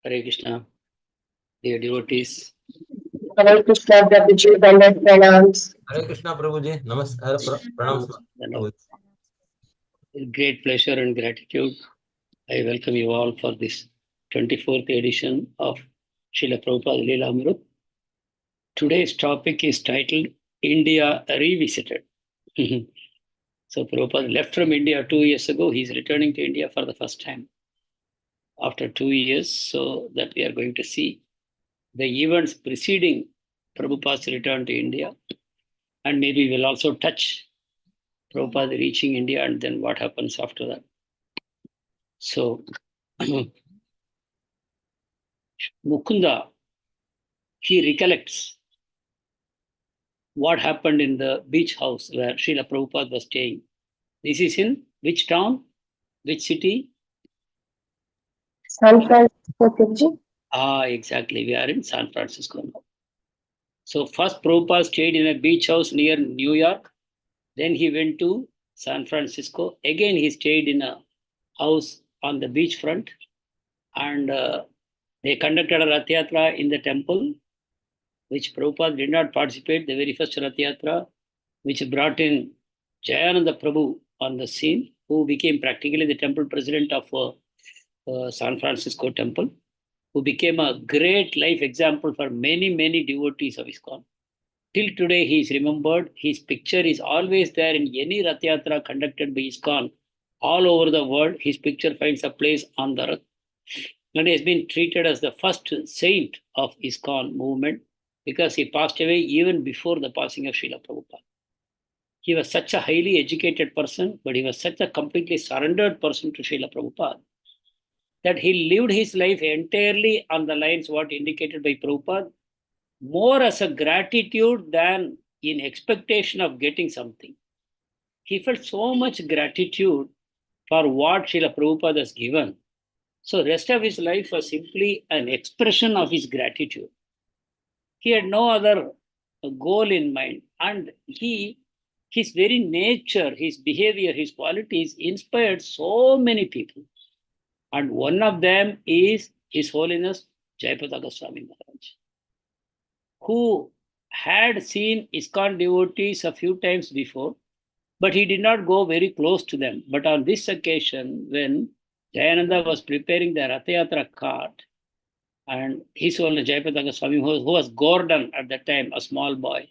Hare Krishna, dear devotees. Hare Krishna, Prabhuji, Dandavat Pranams. Hare Krishna, Prabhuji. Namaskar, pranams. With great pleasure and gratitude, I welcome you all for this 24th edition of Srila Prabhupada Leela Amrut. Today's topic is titled India Revisited. So Prabhupada left from India 2 years ago. He's returning to India for the first time after 2 years, so that we are going to see the events preceding Prabhupada's return to India, and maybe we'll also touch Prabhupada reaching India and then what happens after that. So, Mukunda, he recollects what happened in the beach house where Srila Prabhupada was staying. This is in which town? Which city? San Francisco, Prabhuji. Exactly. We are in San Francisco now. So first Prabhupada stayed in a beach house near New York. Then he went to San Francisco. Again, he stayed in a house on the beachfront. And they conducted a Rath Yatra in the temple, which Prabhupada did not participate, the very first Rath Yatra, which brought in Jayananda Prabhu on the scene, who became practically the temple president of San Francisco temple, who became a great life example for many, many devotees of ISKCON. Till today, he is remembered. His picture is always there in any Rath Yatra conducted by ISKCON all over the world. His picture finds a place on the Rath. And he has been treated as the first saint of ISKCON movement because he passed away even before the passing of Srila Prabhupada. He was such a highly educated person, but he was such a completely surrendered person to Srila Prabhupada that he lived his life entirely on the lines what indicated by Prabhupada, more as a gratitude than in expectation of getting something. He felt so much gratitude for what Srila Prabhupada has given. So the rest of his life was simply an expression of his gratitude. He had no other goal in mind. And his very nature, his behavior, his qualities inspired so many people. And one of them is His Holiness Jayapataka Swami Maharaj, who had seen ISKCON devotees a few times before, but he did not go very close to them. But on this occasion, when Jayananda was preparing the Rath Yatra cart, and His Holiness Jayapataka Swami, who was Gordon at that time, a small boy,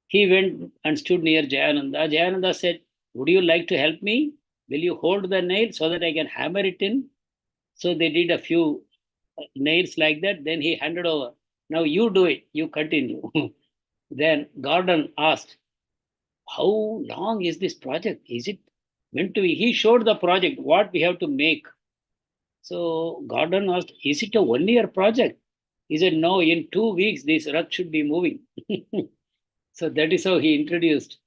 he went and stood near Jayananda. Jayananda said, "Would you like to help me? Will you hold the nail so that I can hammer it in?" So they did a few nails like that. Then he handed over. "Now you do it. You continue." Then Gordon asked, "How long is this project? Is it meant to be?" He showed the project, what we have to make. So Gordon asked, "Is it a 1 year project?" He said, "No, in 2 weeks, this Rath should be moving." So that is how he introduced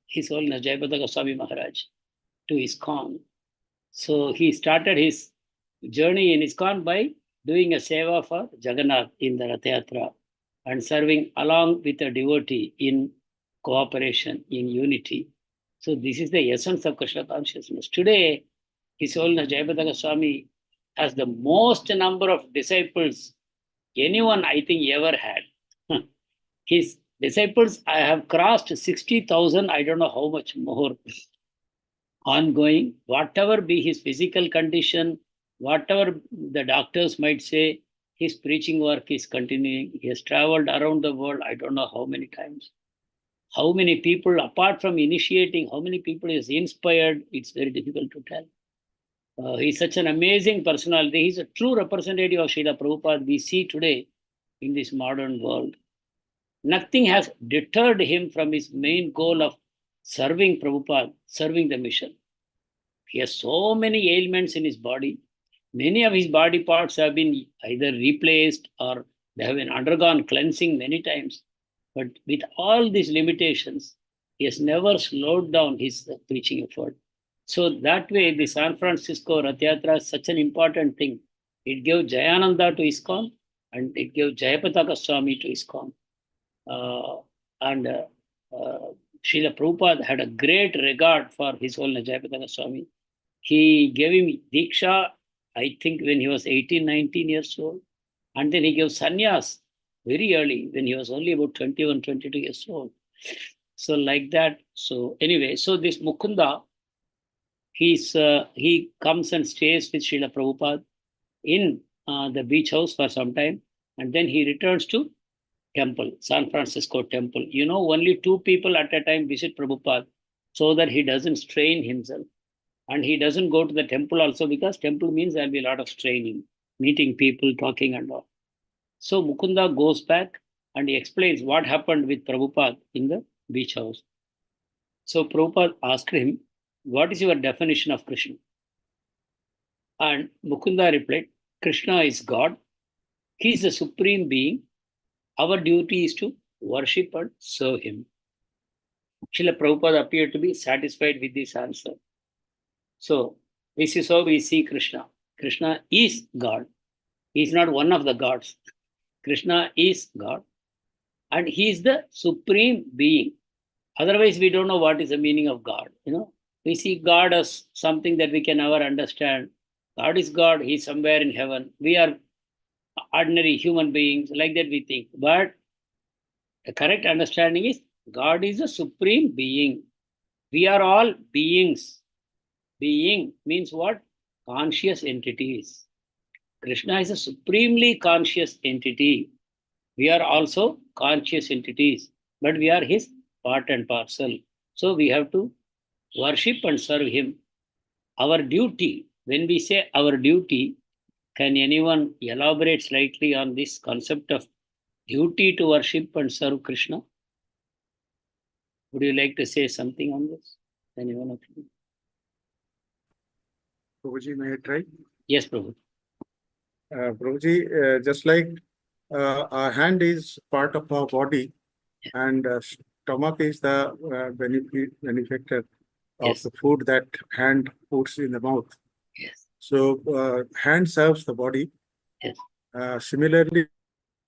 His Holiness Jayapataka Swami Maharaj to ISKCON. So he started his journey in ISKCON by doing a seva for Jagannath in the Rath Yatra and serving along with a devotee in cooperation, in unity. So this is the essence of Krishna consciousness. Today, His Holiness Jayapataka Swami has the most number of disciples anyone, I think, ever had. His disciples, I have crossed 60,000, I don't know how much more ongoing, whatever be his physical condition, whatever the doctors might say, his preaching work is continuing. He has traveled around the world, I don't know how many times. How many people, apart from initiating, how many people is inspired, it's very difficult to tell. He's such an amazing personality. He's a true representative of Srila Prabhupada we see today in this modern world. Nothing has deterred him from his main goal of serving Prabhupada, serving the mission. He has so many ailments in his body. Many of his body parts have been either replaced or they have been undergone cleansing many times. But with all these limitations, he has never slowed down his preaching effort. So that way, the San Francisco Rath Yatra is such an important thing. It gave Jayananda to ISKCON and it gave Jayapataka Swami to ISKCON. Srila Prabhupada had a great regard for His Holiness Jayapataka Swami. He gave him Diksha I think when he was 18, 19 years old. And then he gave sannyas very early, when he was only about 21, 22 years old. So like that. So anyway, so this Mukunda, he comes and stays with Srila Prabhupada in the beach house for some time. And then he returns to temple, San Francisco temple. You know, only 2 people at a time visit Prabhupada so that he doesn't strain himself. And he doesn't go to the temple also, because temple means there'll be a lot of straining, meeting people, talking and all. So Mukunda goes back and he explains what happened with Prabhupada in the beach house. So Prabhupada asked him, what is your definition of Krishna? And Mukunda replied, Krishna is God. He is the supreme being. Our duty is to worship and serve him. Srila Prabhupada appeared to be satisfied with this answer. So this is how we see Krishna. Krishna is God. He is not one of the gods. Krishna is God. And he is the supreme being. Otherwise, we don't know what is the meaning of God. You know, we see God as something that we can never understand. God is God. He is somewhere in heaven. We are ordinary human beings. Like that we think. But the correct understanding is God is a supreme being. We are all beings. Being means what? Conscious entities. Krishna is a supremely conscious entity. We are also conscious entities, but we are his part and parcel. So we have to worship and serve him. Our duty, when we say our duty, can anyone elaborate slightly on this concept of duty to worship and serve Krishna? Would you like to say something on this? Anyone of you? Prabhuji, may I try? Yes, Prabhu. Prabhuji, just like our hand is part of our body, and stomach is the benefactor of Yes. the food that hand puts in the mouth. Yes. So hand serves the body. Yes. Similarly,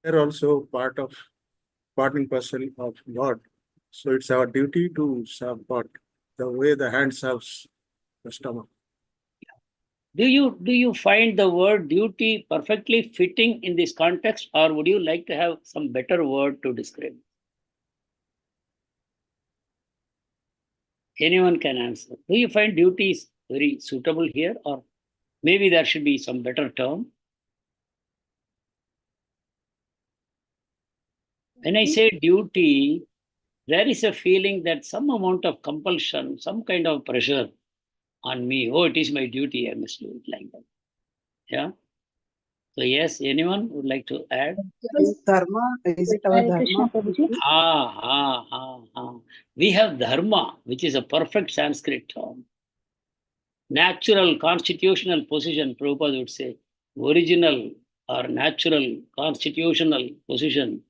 they are also part and parcel of God. So it's our duty to serve God the way the hand serves the stomach. Do you find the word duty perfectly fitting in this context, or would you like to have some better word to describe? Anyone can answer. Do you find duty is very suitable here, or maybe there should be some better term? When I say duty, there is a feeling that some amount of compulsion, some kind of pressure on me. Oh, it is my duty, I must do it like that. Yeah. So yes, anyone would like to add? Dharma, is it our Hare Krishna, dharma? Prabhuji. We have dharma, which is a perfect Sanskrit term. Natural constitutional position, Prabhupada would say, original or natural constitutional position.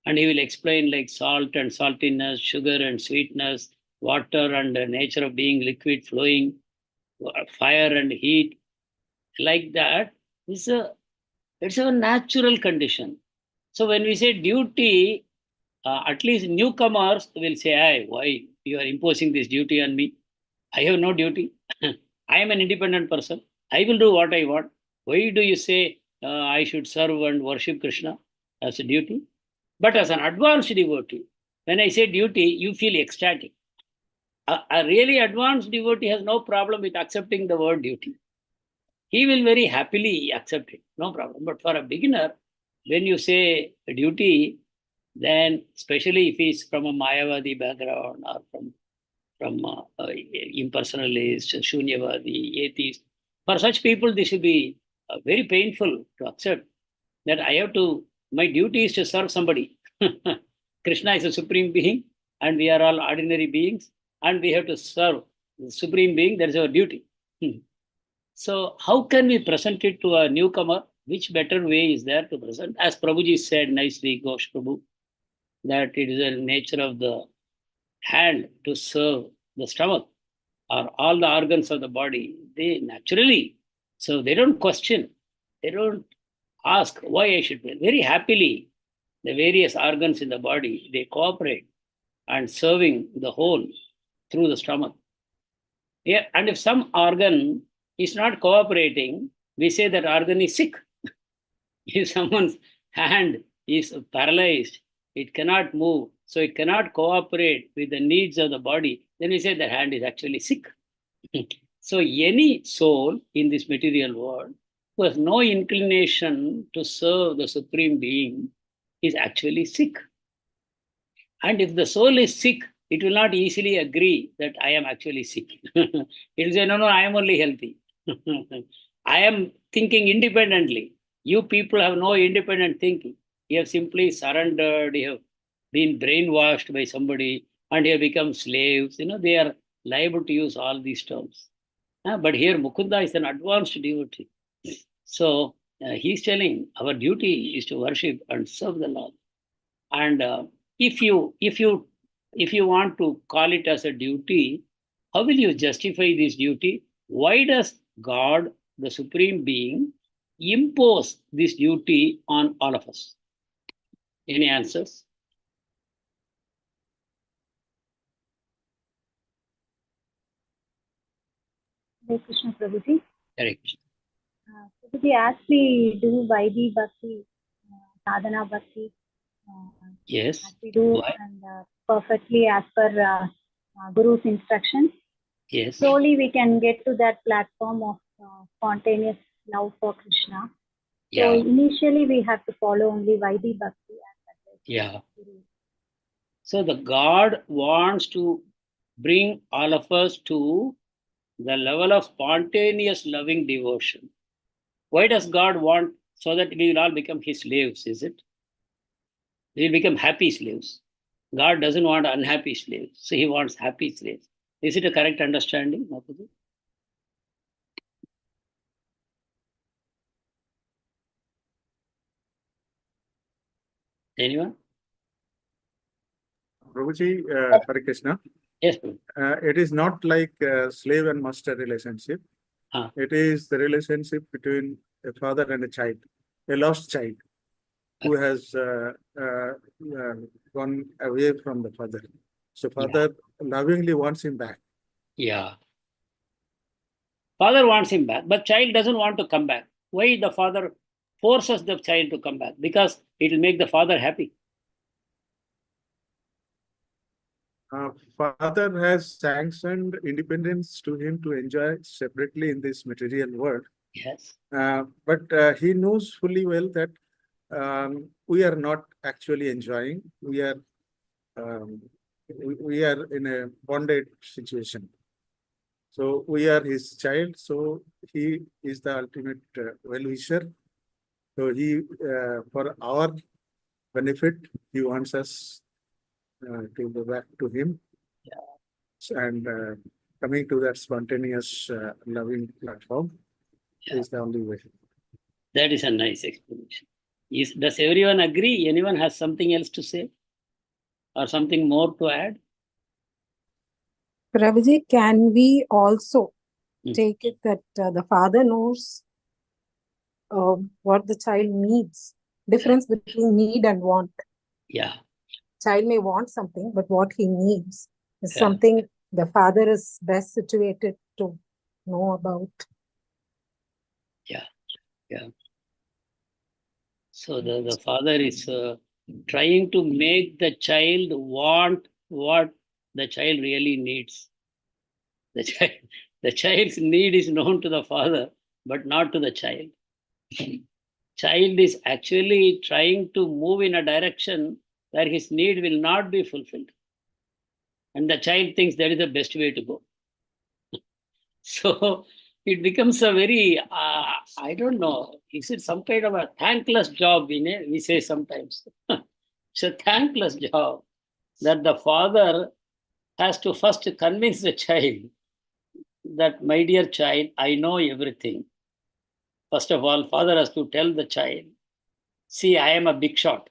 And he will explain like salt and saltiness, sugar and sweetness, water and the nature of being liquid flowing, fire and heat. Like that, it's a natural condition. So when we say duty, at least newcomers will say, hey, why you are imposing this duty on me? I have no duty. I am an independent person. I will do what I want. Why do you say I should serve and worship Krishna as a duty? But as an advanced devotee, when I say duty, you feel ecstatic. A really advanced devotee has no problem with accepting the word duty. He will very happily accept it, no problem. But for a beginner, when you say duty, then especially if he's from a Mayavadi background or from impersonalist, Shunyavadi, atheist, for such people, this will be very painful to accept that I have to, my duty is to serve somebody. Krishna is a supreme being, and we are all ordinary beings, and we have to serve the supreme being. That is our duty. So how can we present it to a newcomer? Which better way is there to present? As Prabhuji said nicely, Ghosh Prabhu, that it is the nature of the hand to serve the stomach or all the organs of the body. They naturally, so they don't question, they don't ask why I should be. Very happily, the various organs in the body, they cooperate and serving the whole through the stomach. Yeah, and if some organ is not cooperating, we say that organ is sick. If someone's hand is paralyzed, it cannot move, so it cannot cooperate with the needs of the body, then we say the hand is actually sick. So any soul in this material world who has no inclination to serve the Supreme Being is actually sick. And if the soul is sick, it will not easily agree that I am actually sick. It will say, no, I am only healthy. I am thinking independently. You people have no independent thinking. You have simply surrendered, you have been brainwashed by somebody, and you have become slaves. They are liable to use all these terms. But here Mukunda is an advanced devotee. So he's telling our duty is to worship and serve the Lord. And if you want to call it as a duty, how will you justify this duty? Why does God, the Supreme Being, impose this duty on all of us? Any answers? Hare Krishna, Prabhuji. Correct. Prabhuji, as we do Vaidhi Bhakti, Sadhana Bhakti, Yes. as we do Why? and perfectly as per Guru's instructions, Yes. slowly we can get to that platform of spontaneous love for Krishna. Yeah. So initially we have to follow only Vaidhi Bhakti. Yeah. So the God wants to bring all of us to the level of spontaneous loving devotion. Why does God want? So that we will all become his slaves, is it? We will become happy slaves. God doesn't want unhappy slaves, so he wants happy slaves. Is it a correct understanding, Mataji? Anyone? Prabhuji, Hare Krishna. Yes, Prabhu. It is not like a slave and master relationship. Ah. It is the relationship between a father and a child, a lost child who has gone away from the father. So father lovingly wants him back. Yeah. Father wants him back, but child doesn't want to come back. Why the father forces the child to come back? Because it will make the father happy. Father has sanctioned independence to him to enjoy separately in this material world. Yes. But he knows fully well that we are not actually enjoying. We are in a bonded situation. So we are his child. So he is the ultimate well-wisher. So he, for our benefit, he wants us to go back to him. Yeah. And coming to that spontaneous loving platform is the only way. That is a nice explanation. Does everyone agree? Anyone has something else to say? Or something more to add? Prabhuji, can we also take it that the father knows what the child needs? Difference between need and want. Yeah. Child may want something, but what he needs is something the father is best situated to know about. Yeah. Yeah. So the father is trying to make the child want what the child really needs. The child's need is known to the father, but not to the child. Child is actually trying to move in a direction where his need will not be fulfilled. And the child thinks that is the best way to go. So it becomes a very, I don't know, is it some kind of a thankless job, we say sometimes. It's a thankless job that the father has to first convince the child that, my dear child, I know everything. First of all, father has to tell the child, see, I am a big shot.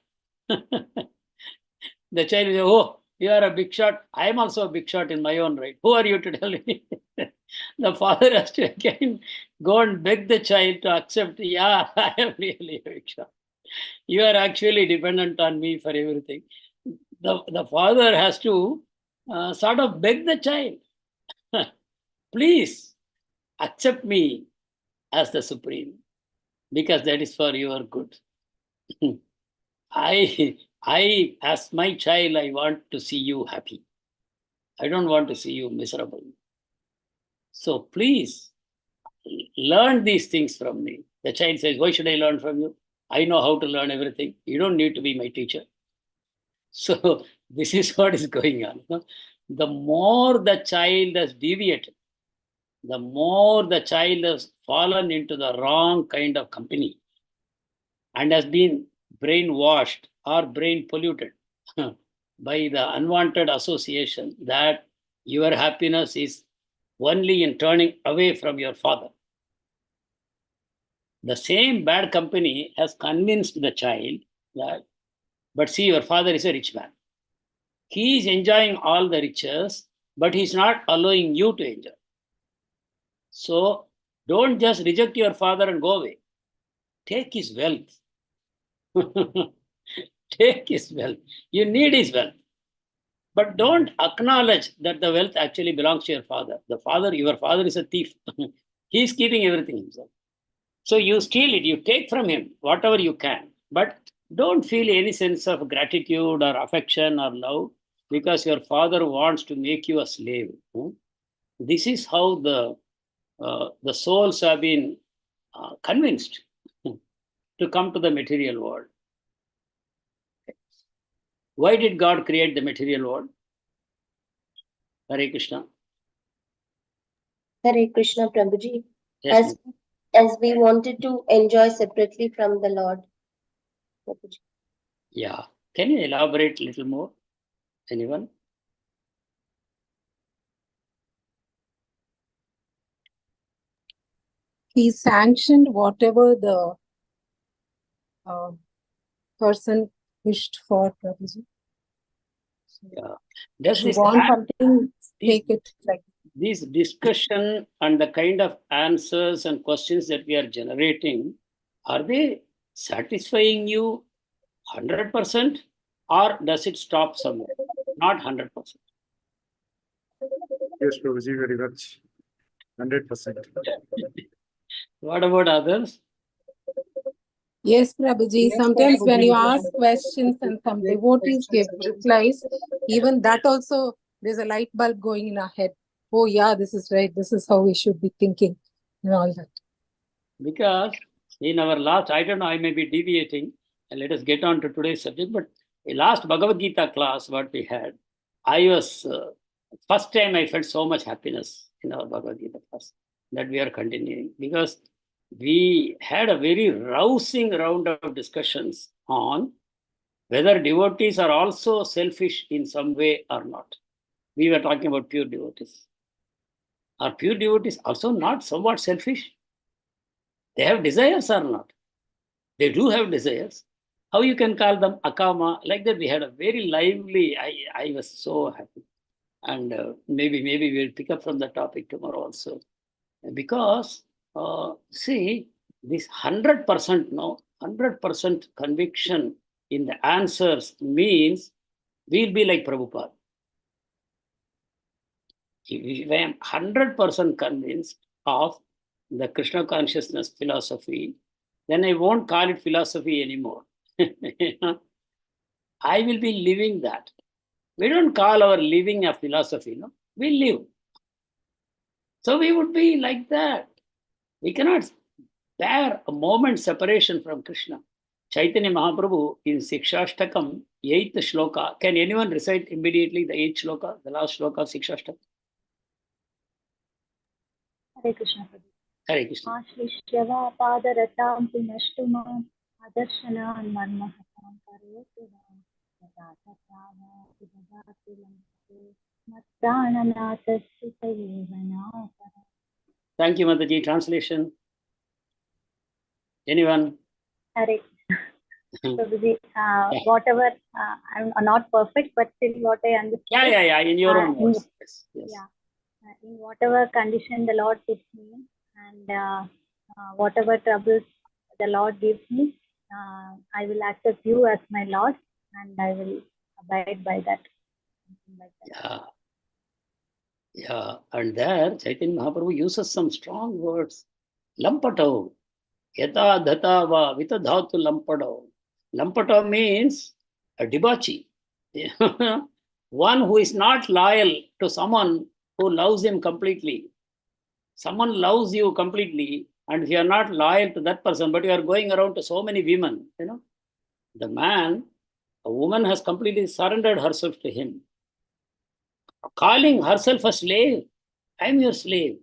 The child will say, oh, you are a big shot. I am also a big shot in my own right. Who are you to tell me? The father has to again go and beg the child to accept, yeah, I am really a big shot. You are actually dependent on me for everything. The father has to sort of beg the child, please accept me as the supreme, because that is for your good. As my child, I want to see you happy. I don't want to see you miserable. So please learn these things from me. The child says, why should I learn from you? I know how to learn everything. You don't need to be my teacher. So this is what is going on. The more the child has deviated, the more the child has fallen into the wrong kind of company and has been brainwashed or brain polluted by the unwanted association that your happiness is only in turning away from your father. The same bad company has convinced the child that, but see, your father is a rich man. He is enjoying all the riches, but he's not allowing you to enjoy. So don't just reject your father and go away. Take his wealth. Take his wealth. You need his wealth. But don't acknowledge that the wealth actually belongs to your father. Your father is a thief. He's keeping everything himself. So you steal it, you take from him whatever you can. But don't feel any sense of gratitude or affection or love because your father wants to make you a slave. This is how the souls have been convinced to come to the material world. Why did God create the material world? Hare Krishna. Hare Krishna, Prabhuji. Yes, As we wanted to enjoy separately from the Lord. Prabhuji. yeah. Can you elaborate a little more? Anyone? He sanctioned whatever the person wished for, Prabhuji. So Yeah. Does if you this want something, these- take it like this discussion and the kind of answers and questions that we are generating, are they satisfying you 100% or does it stop somewhere? Not 100%. Yes, Prabhuji, very much. 100%. What about others? yes, Prabhuji. Sometimes when you ask questions and some devotees give replies, even that also there's a light bulb going in our head. Oh yeah, this is right. This is how we should be thinking and all that. Because in our last, I don't know, I may be deviating, and let us get on to today's subject, but in last Bhagavad Gita class, what we had, I was, first time I felt so much happiness in our Bhagavad Gita class that we are continuing because we had a very rousing round of discussions on whether devotees are also selfish in some way or not. We were talking about pure devotees. Are pure devotees also not somewhat selfish? They have desires or not? They do have desires. How you can call them akama? Like that, we had a very lively, I was so happy. And maybe we'll pick up from the topic tomorrow also. Because, see, this 100%, no, 100% conviction in the answers means we'll be like Prabhupada. If I am 100% convinced of the Krishna consciousness philosophy, then I won't call it philosophy anymore. I will be living that. We don't call our living a philosophy, no? We live. So we would be like that. We cannot bear a moment's separation from Krishna. Chaitanya Mahaprabhu in Sikshashtakam, 8th shloka. Can anyone recite immediately the 8th shloka, the last shloka of Sikshashtakam? Hare Krishna. Hare Krishna. Ashlishyava padaratam punashtumam adarshana marmahatam karotuvam yatataprava vidadati lamte matprananata sutayevana. Thank you, Mataji. Translation. Anyone? Hare Krishna. Prabhuji, whatever, I'm not perfect, but still what I understand. Yeah. In your own words. Yes. Yeah. In whatever condition the Lord puts me in, and whatever troubles the Lord gives me, I will accept you as my Lord, and I will abide by that. Yeah. And there, Chaitanya Mahaprabhu uses some strong words. Lampatau. Yata dhata va vitadhatu lampatau. Lampatau means a debauchee. One who is not loyal to someone who loves him completely. Someone loves you completely, and if you are not loyal to that person, but you are going around to so many women, the man, a woman has completely surrendered herself to him, calling herself a slave. I am your slave.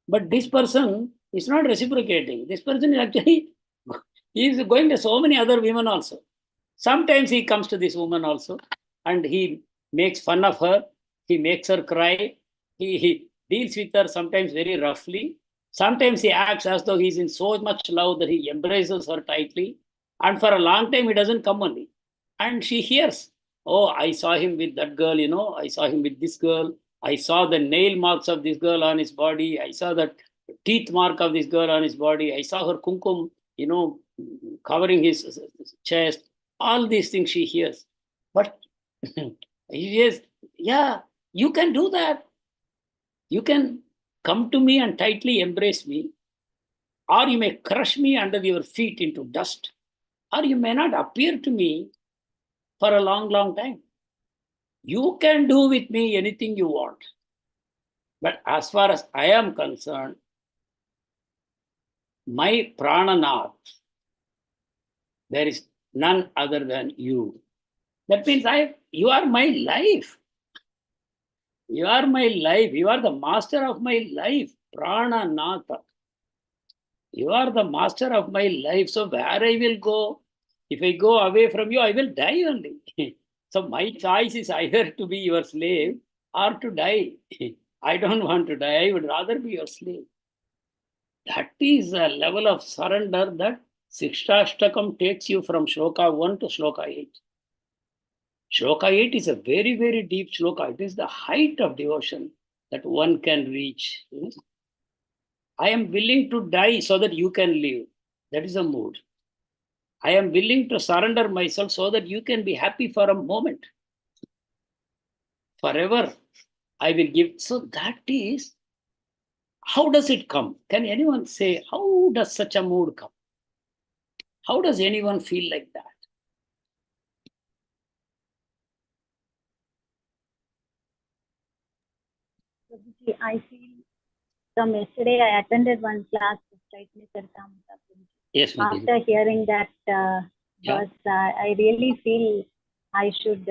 But this person is not reciprocating. This person is actually he is going to so many other women also. Sometimes he comes to this woman also and he makes fun of her. He makes her cry. He deals with her sometimes very roughly. Sometimes he acts as though he's in so much love that he embraces her tightly. And for a long time, he doesn't come only. And she hears, oh, I saw him with that girl, I saw him with this girl. I saw the nail marks of this girl on his body. I saw the teeth mark of this girl on his body. I saw her kumkum, covering his chest. All these things she hears. But he says, yeah, you can do that. You can come to me and tightly embrace me, or you may crush me under your feet into dust, or you may not appear to me for a long, long time. You can do with me anything you want. But as far as I am concerned, my prananath, there is none other than you. That means you are my life. You are my life. You are the master of my life. Prananatha. You are the master of my life. So where I will go, if I go away from you, I will die only. So my choice is either to be your slave or to die. I don't want to die. I would rather be your slave. That is a level of surrender that Sikshashtakam takes you from Shloka 1 to Shloka 8. Shloka 8 is a very, very deep shloka. It is the height of devotion that one can reach. I am willing to die so that you can live. That is a mood. I am willing to surrender myself so that you can be happy for a moment. Forever, I will give. So that is, how does it come? Can anyone say, how does such a mood come? How does anyone feel like that? I feel from yesterday I attended one class of Chaitanya Charitamrita. Yes, Mataji. After hearing that Yeah. verse, I really feel I should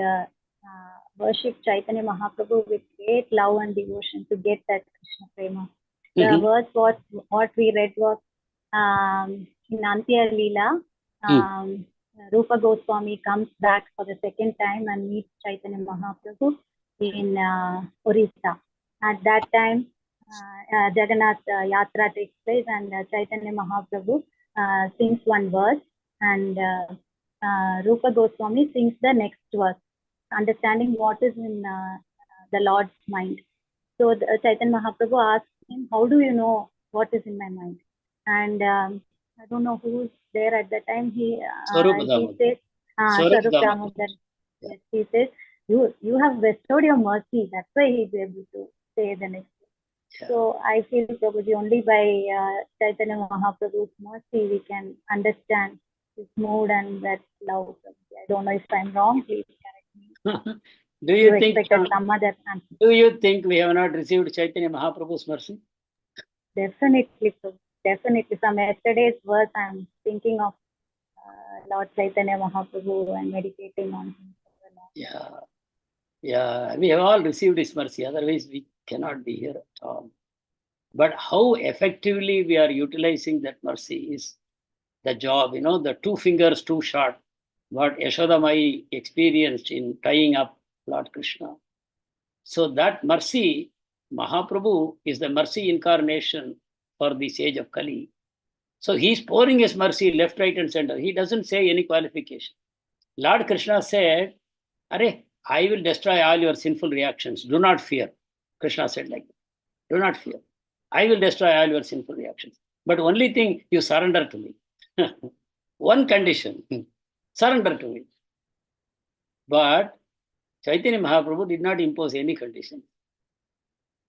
worship Chaitanya Mahaprabhu with great love and devotion to get that Krishna Prema. The Mhm. verse what we read was in Antya Leela. Rupa Goswami comes back for the second time and meets Chaitanya Mahaprabhu in Orissa. At that time, Jagannath Yatra takes place and Chaitanya Mahaprabhu sings one verse and Rupa Goswami sings the next verse, understanding what is in the Lord's mind. So Chaitanya Mahaprabhu asks him, how do you know what is in my mind? And I don't know who's there at that time. He says, Swarup Damodar. Yes, he says, you have bestowed your mercy. That's why he's able to say the next. Yeah. So I feel, Prabhuji, only by Chaitanya Mahaprabhu's mercy we can understand his mood and that love. I don't know if I'm wrong. Please correct me. Do you think some other answer? Do you think we have not received Chaitanya Mahaprabhu's mercy? Definitely, definitely. From yesterday's verse, I'm thinking of Lord Chaitanya Mahaprabhu and meditating on him. Yeah, we have all received his mercy. Otherwise, we cannot be here at all. But how effectively we are utilizing that mercy is the job. The 2 fingers too short, what Yashoda Mai experienced in tying up Lord Krishna. So that mercy, Mahaprabhu is the mercy incarnation for this age of Kali. So he's pouring his mercy left, right, and center. He doesn't say any qualification. Lord Krishna said, Are, I will destroy all your sinful reactions. Do not fear. Krishna said like that. Do not fear. I will destroy all your sinful reactions. But only thing, you surrender to me. One condition, surrender to me. But Chaitanya Mahaprabhu did not impose any condition.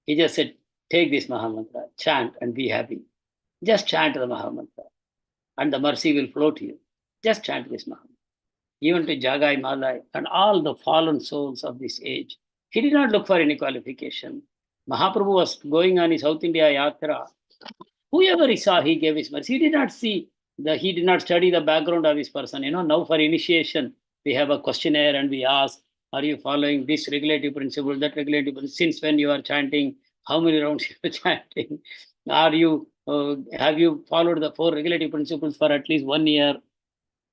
He just said, take this Mahamantra, chant and be happy. Just chant the Mahamantra and the mercy will flow to you. Just chant this Mahamantra. Even to Jagai Malai and all the fallen souls of this age. He did not look for any qualification. Mahaprabhu was going on his South India Yatra. Whoever he saw, he gave his mercy. He did not study the background of this person. Now for initiation, we have a questionnaire and we ask, are you following this regulative principle, that regulative principle? Since when you are chanting? How many rounds you are chanting? Have you followed the 4 regulative principles for at least 1 year?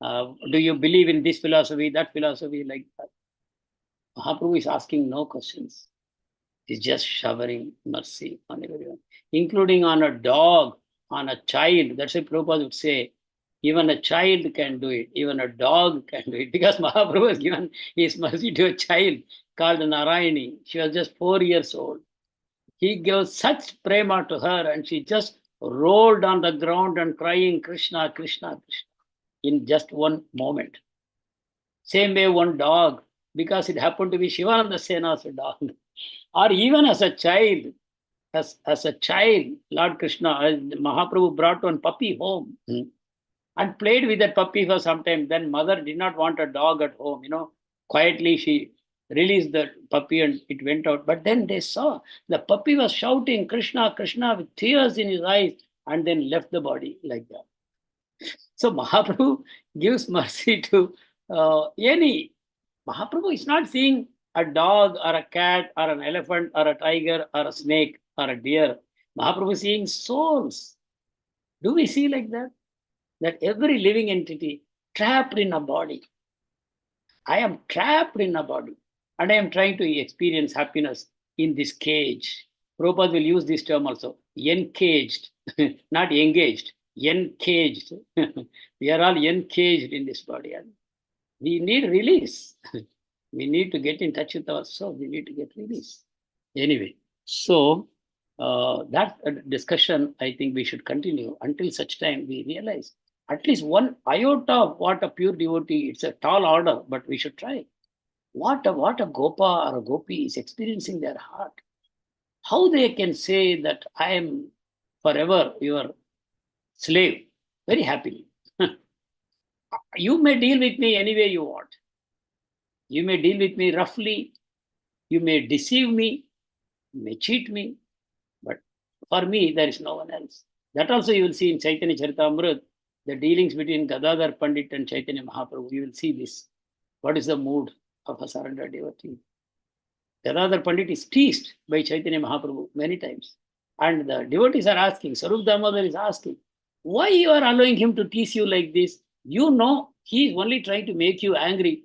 Do you believe in this philosophy, that philosophy, like that? Mahaprabhu is asking no questions. He's just showering mercy on everyone, including on a dog, on a child. That's why Prabhupada would say, even a child can do it, even a dog can do it, because Mahaprabhu has given his mercy to a child called Narayani. She was just 4 years old. He gave such prema to her, and she just rolled on the ground and crying, Krishna, Krishna, Krishna, in just one moment. Same way one dog, because it happened to be Shivananda Sena's dog. Or even as a child, Lord Krishna, Mahaprabhu brought one puppy home and played with that puppy for some time. Then mother did not want a dog at home, quietly she released the puppy and it went out. But then they saw the puppy was shouting, Krishna, Krishna, with tears in his eyes, and then left the body like that. So Mahaprabhu gives mercy to any. Mahaprabhu is not seeing a dog or a cat or an elephant or a tiger or a snake or a deer. Mahaprabhu is seeing souls. Do we see like that? That every living entity trapped in a body. I am trapped in a body and I am trying to experience happiness in this cage. Prabhupada will use this term also, encaged, not engaged, encaged. We are all encaged in this body. And we need release. We need to get in touch with our soul. We need to get release. Anyway, so that discussion, I think we should continue until such time we realize at least one iota of what a pure devotee, it's a tall order, but we should try. What a Gopa or a Gopi is experiencing their heart. How they can say that I am forever your slave, very happily. You may deal with me any way you want. You may deal with me roughly. You may deceive me. You may cheat me. But for me, there is no one else. That also you will see in Chaitanya Charitamrita, the dealings between Gadadhar Pandit and Chaitanya Mahaprabhu. You will see this. What is the mood of a surrendered devotee? Gadadhar Pandit is teased by Chaitanya Mahaprabhu many times. And the devotees are asking, Sarup Damodar is asking, why you are allowing him to tease you like this? You know he is only trying to make you angry.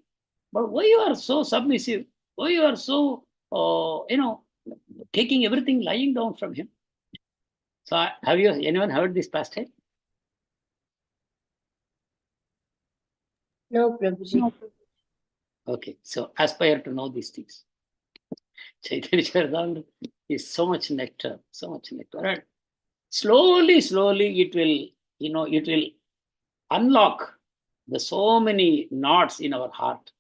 But why you are so submissive? Why you are so, taking everything lying down from him? So have you anyone heard this pastime? No, Prabhuji. Okay, so aspire to know these things. Chaitanya Charitamrita is so much nectar, so much nectar. And slowly, it will unlock the so many knots in our heart.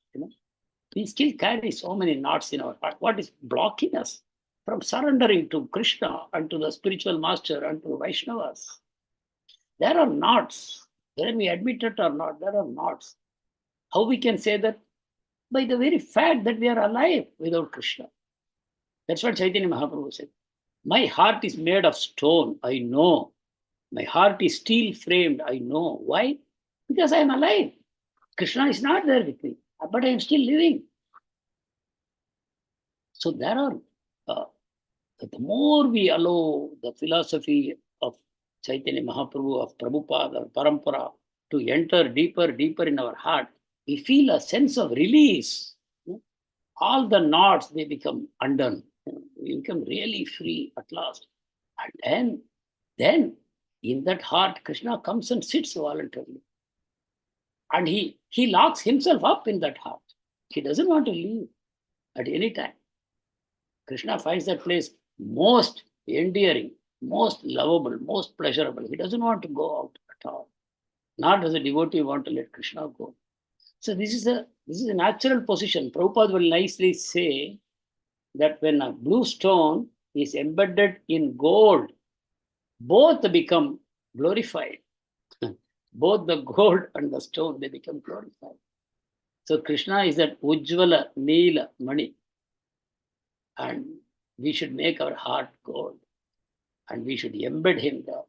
We still carry so many knots in our heart. What is blocking us from surrendering to Krishna and to the spiritual master and to Vaishnavas? There are knots. Whether we admit it or not, there are knots. How we can say that? By the very fact that we are alive without Krishna. That's what Chaitanya Mahaprabhu said. My heart is made of stone, I know. My heart is steel framed, I know. Why? Because I am alive. Krishna is not there with me, but I am still living. So there are, the more we allow the philosophy of Chaitanya Mahaprabhu, of Prabhupada, or Parampara to enter deeper in our heart, we feel a sense of release. All the knots, they become undone. We become really free at last. And then in that heart, Krishna comes and sits voluntarily. And he locks himself up in that heart. He doesn't want to leave at any time. Krishna finds that place most endearing, most lovable, most pleasurable. He doesn't want to go out at all. Nor does a devotee want to let Krishna go. So this is a natural position. Prabhupada will nicely say that when a blue stone is embedded in gold, both become glorified. Both the gold and the stone, they become glorified. So Krishna is that Ujjvala Neela Mani. And we should make our heart gold. And we should embed him there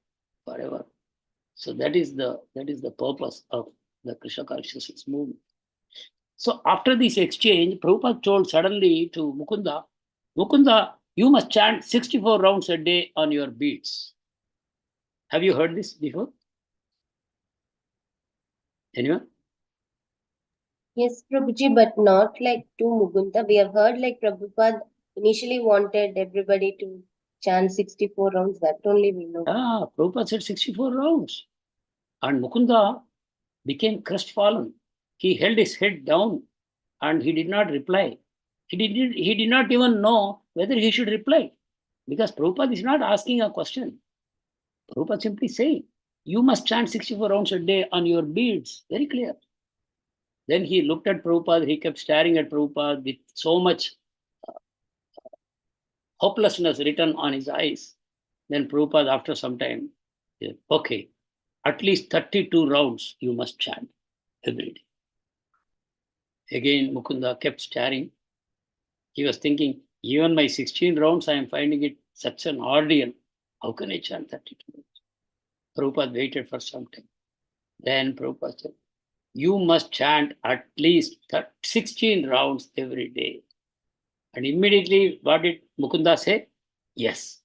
forever. So that is the purpose of the Krishna consciousness movement. So after this exchange, Prabhupada told suddenly to Mukunda, Mukunda, you must chant 64 rounds a day on your beats. Have you heard this before? Anyone? Yes, Prabhuji, but not like to Mukunda. We have heard like Prabhupada initially wanted everybody to chant 64 rounds. That only we know. Prabhupada said 64 rounds. And Mukunda became crestfallen. He held his head down and he did not reply. He did not even know whether he should reply, because Prabhupada is not asking a question. Prabhupada simply saying, you must chant 64 rounds a day on your beads. Very clear. Then he looked at Prabhupada. He kept staring at Prabhupada with so much hopelessness written on his eyes. Then Prabhupada, after some time, said, okay, at least 32 rounds you must chant every day. Again, Mukunda kept staring. He was thinking, even my 16 rounds, I am finding it such an ordeal. How can I chant 32 rounds? Prabhupada waited for some time. Then Prabhupada said, you must chant at least 16 rounds every day. And immediately, what did Mukunda say? Yes.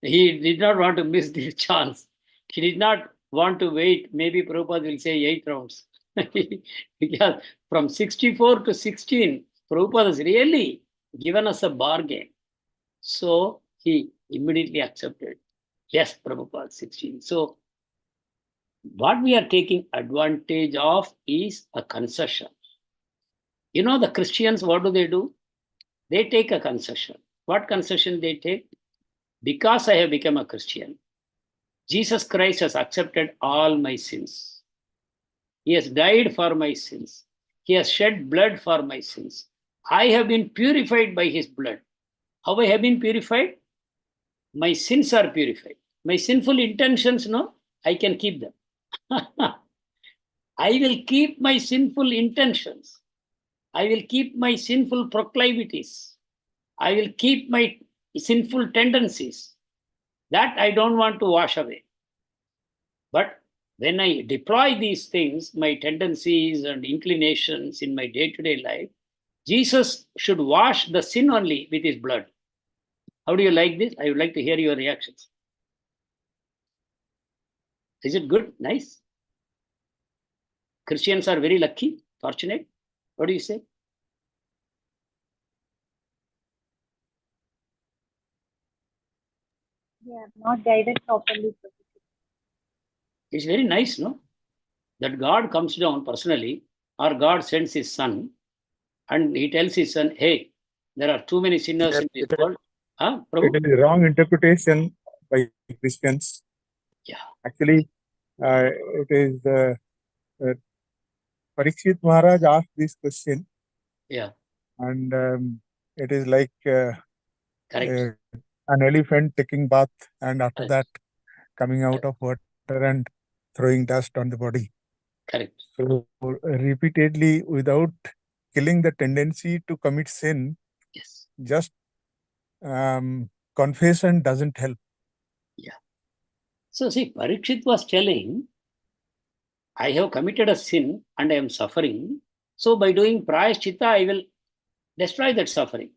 He did not want to miss this chance. He did not want to wait. Maybe Prabhupada will say 8 rounds. Because from 64 to 16, Prabhupada has really given us a bargain. So he immediately accepted. Yes, Prabhupada, 16. So what we are taking advantage of is a concession. You know, the Christians, what do? They take a concession. What concession they take? Because I have become a Christian, Jesus Christ has accepted all my sins. He has died for my sins. He has shed blood for my sins. I have been purified by his blood. How I have been purified? My sins are purified. My sinful intentions, no, I can keep them. I will keep my sinful intentions. I will keep my sinful proclivities. I will keep my sinful tendencies. That I don't want to wash away. But when I deploy these things, my tendencies and inclinations in my day-to-day life, Jesus should wash the sin only with his blood. How do you like this? I would like to hear your reactions. Is it good? Nice? Christians are very lucky, fortunate. What do you say? They are not guided properly. It's very nice, no? That God comes down personally, or God sends his son, and he tells his son, hey, there are too many sinners in this world. Prabhu? It is wrong interpretation by Christians. Yeah. Actually, it is Parikshit Maharaj asked this question. Yeah. And it is like Correct. an elephant taking bath and after Correct. that coming out of water and throwing dust on the body. Correct. So repeatedly, without killing the tendency to commit sin, Yes. just confession doesn't help. Yeah. So see, Parikshit was telling, I have committed a sin and I am suffering. So by doing prayaschitta, I will destroy that suffering.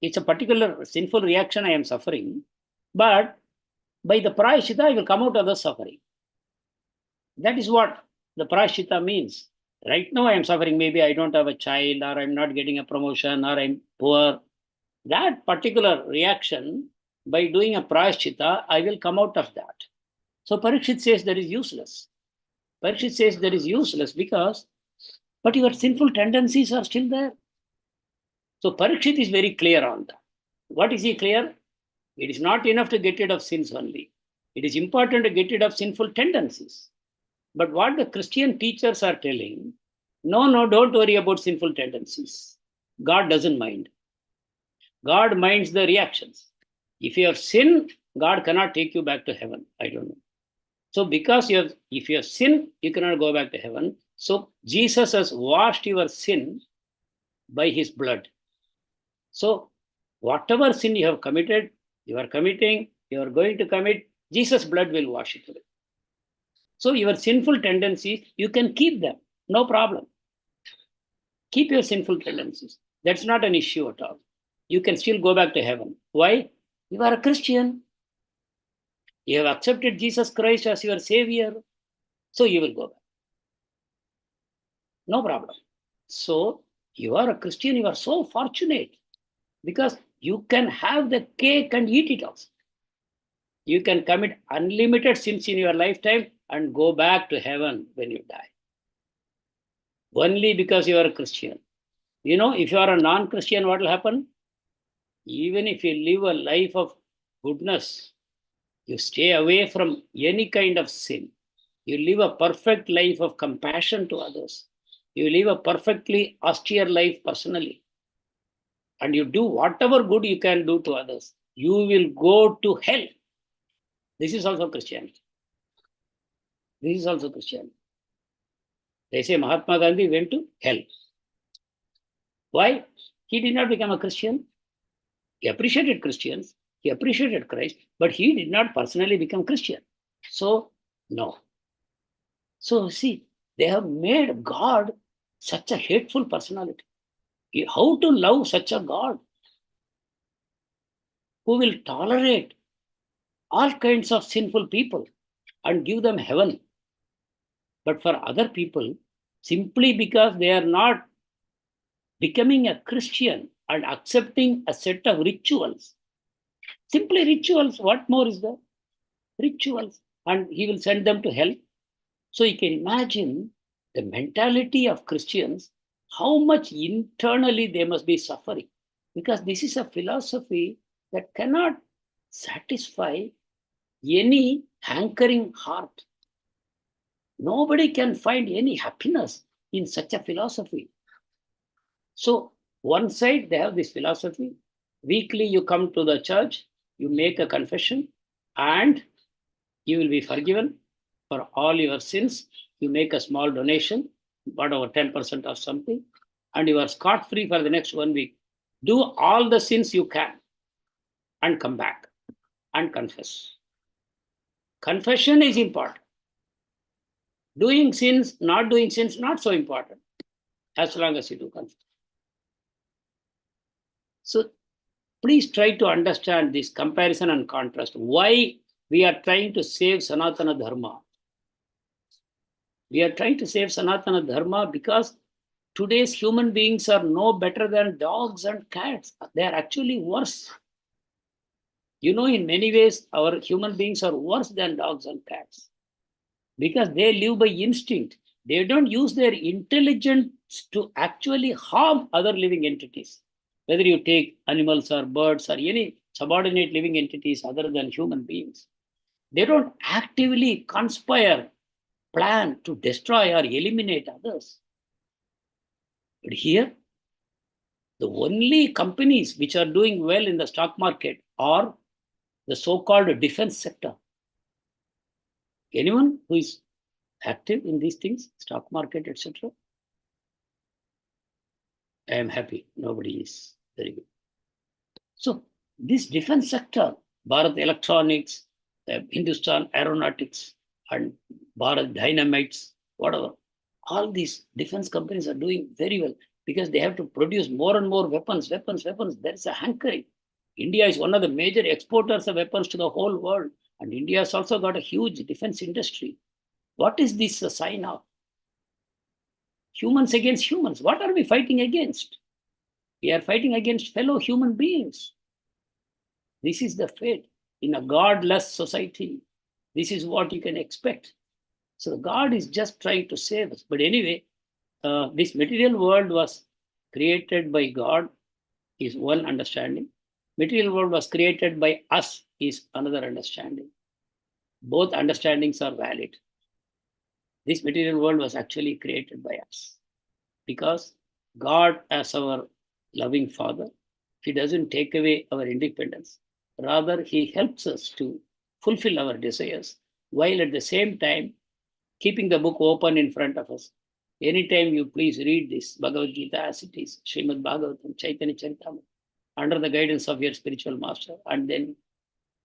It's a particular sinful reaction I am suffering, but by the prayaschitta, I will come out of the suffering. That is what the prayaschitta means. Right now I am suffering. Maybe I don't have a child, or I'm not getting a promotion, or I'm poor. That particular reaction, by doing a prayaschitta, I will come out of that. So Parikshit says that is useless. Parikshit says that is useless because, but your sinful tendencies are still there. So Parikshit is very clear on that. What is he clear? It is not enough to get rid of sins only. It is important to get rid of sinful tendencies. But what the Christian teachers are telling, no, don't worry about sinful tendencies. God doesn't mind. God minds the reactions. If you have sinned, God cannot take you back to heaven. I don't know. So because if you have sinned, you cannot go back to heaven. So Jesus has washed your sin by his blood. So whatever sin you have committed, you are committing, you are going to commit, Jesus' blood will wash it away. So your sinful tendencies, you can keep them, no problem. Keep your sinful tendencies. That's not an issue at all. You can still go back to heaven. Why? You are a Christian. You have accepted Jesus Christ as your Savior. So you will go back. No problem. So you are a Christian, you are so fortunate because you can have the cake and eat it also. You can commit unlimited sins in your lifetime and go back to heaven when you die. Only because you are a Christian. You know, if you are a non-Christian, what will happen? Even if you live a life of goodness, you stay away from any kind of sin. You live a perfect life of compassion to others. You live a perfectly austere life personally. And you do whatever good you can do to others. You will go to hell. This is also Christianity. This is also Christianity. They say Mahatma Gandhi went to hell. Why? He did not become a Christian. He appreciated Christians. He appreciated Christ, but he did not personally become Christian. So, no. So, see, they have made God such a hateful personality. How to love such a God who will tolerate all kinds of sinful people and give them heaven? But for other people, simply because they are not becoming a Christian and accepting a set of rituals, simply rituals, what more is there? Rituals, and he will send them to hell. So you can imagine the mentality of Christians, how much internally they must be suffering, because this is a philosophy that cannot satisfy any hankering heart. Nobody can find any happiness in such a philosophy. So one side, they have this philosophy. Weekly, you come to the church, you make a confession, and you will be forgiven for all your sins. You make a small donation, whatever, 10% or something, and you are scot-free for the next 1 week. Do all the sins you can and come back and confess. Confession is important. Doing sins, not doing sins, not so important, as long as you do confess. So please try to understand this comparison and contrast. Why we are trying to save Sanatana Dharma. We are trying to save Sanatana Dharma because today's human beings are no better than dogs and cats. They are actually worse. You know, in many ways, our human beings are worse than dogs and cats because they live by instinct. They don't use their intelligence to actually harm other living entities. Whether you take animals or birds or any subordinate living entities other than human beings, they don't actively conspire, plan to destroy or eliminate others. But here, the only companies which are doing well in the stock market are the so-called defense sector. Anyone who is active in these things, stock market, etc., I am happy. Nobody is. Very good. So this defense sector, Bharat Electronics, Hindustan Aeronautics, and Bharat Dynamites, whatever, all these defense companies are doing very well because they have to produce more and more weapons. There is a hankering. India is one of the major exporters of weapons to the whole world, and India has also got a huge defense industry. What is this a sign of? Humans against humans. What are we fighting against? We are fighting against fellow human beings. This is the fate in a godless society. This is what you can expect. So God is just trying to save us. But anyway, this material world was created by God is one understanding. Material world was created by us is another understanding. Both understandings are valid. This material world was actually created by us because God, as our loving Father, He doesn't take away our independence. Rather, He helps us to fulfill our desires while at the same time keeping the book open in front of us. Anytime you please read this Bhagavad Gita as it is, Srimad Bhagavatam, Chaitanya Charitamrita, under the guidance of your spiritual master. And then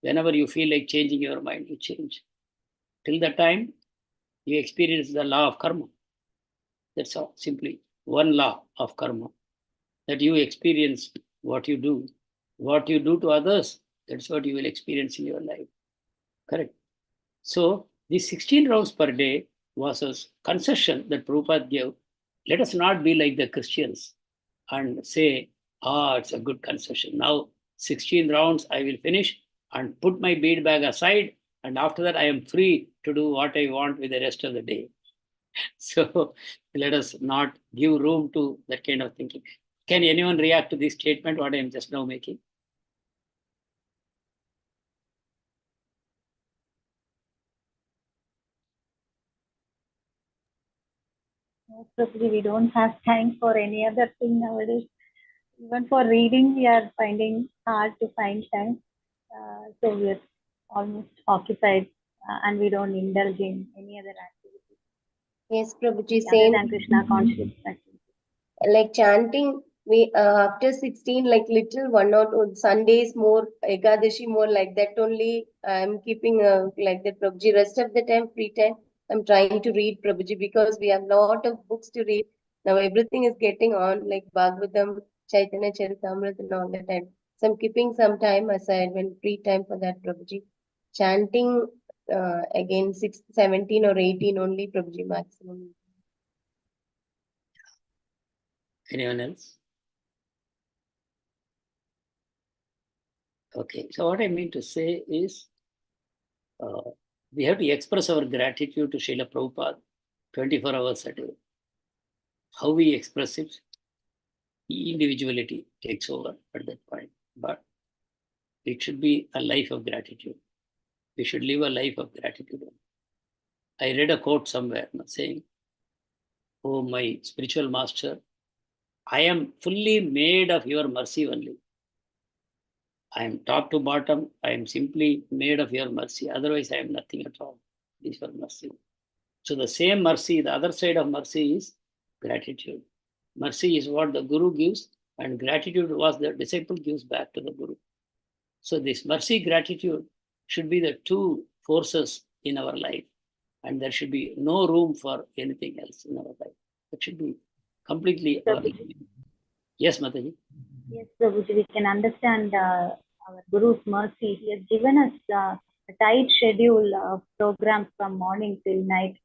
whenever you feel like changing your mind, you change. Till the time you experience the law of karma. That's all, simply one law of karma. That you experience what you do to others, that's what you will experience in your life. Correct. So these 16 rounds per day was a concession that Prabhupada gave. Let us not be like the Christians and say, it's a good concession. Now 16 rounds I will finish and put my bead bag aside, and after that I am free to do what I want with the rest of the day. So let us not give room to that kind of thinking. Can anyone react to this statement, what I am just now making? Prabhuji, we don't have time for any other thing nowadays. Even for reading, we are finding hard to find time. So we are almost occupied and we don't indulge in any other activity Yes, Prabhuji, other same. than Krishna consciousness activity. Like chanting, we after 16, like little one or two Sundays more, Ekadashi more, like that only I'm keeping like that, Prabhuji. Rest of the time, free time, I'm trying to read, Prabhuji, because we have lot of books to read. Now everything is getting on, like Bhagavatam, Chaitanya Charitamrita and all that. And so I'm keeping some time aside when free time for that, Prabhuji. Chanting again 17 or 18 only, Prabhuji, maximum. Anyone else? Okay, so what I mean to say is, we have to express our gratitude to Srila Prabhupada 24 hours a day. How we express it, individuality takes over at that point. But it should be a life of gratitude. We should live a life of gratitude. I read a quote somewhere saying, "Oh, my spiritual master, I am fully made of your mercy only. I am top to bottom. I am simply made of your mercy. Otherwise, I am nothing at all. It is your mercy." So the same mercy, the other side of mercy is gratitude. Mercy is what the Guru gives, and gratitude was the disciple gives back to the Guru. So this mercy, gratitude should be the two forces in our life, and there should be no room for anything else in our life. It should be completely our life. Yes, Mataji. Yes, Prabhuji, we can understand our Guru's mercy. He has given us a tight schedule of programs from morning till night.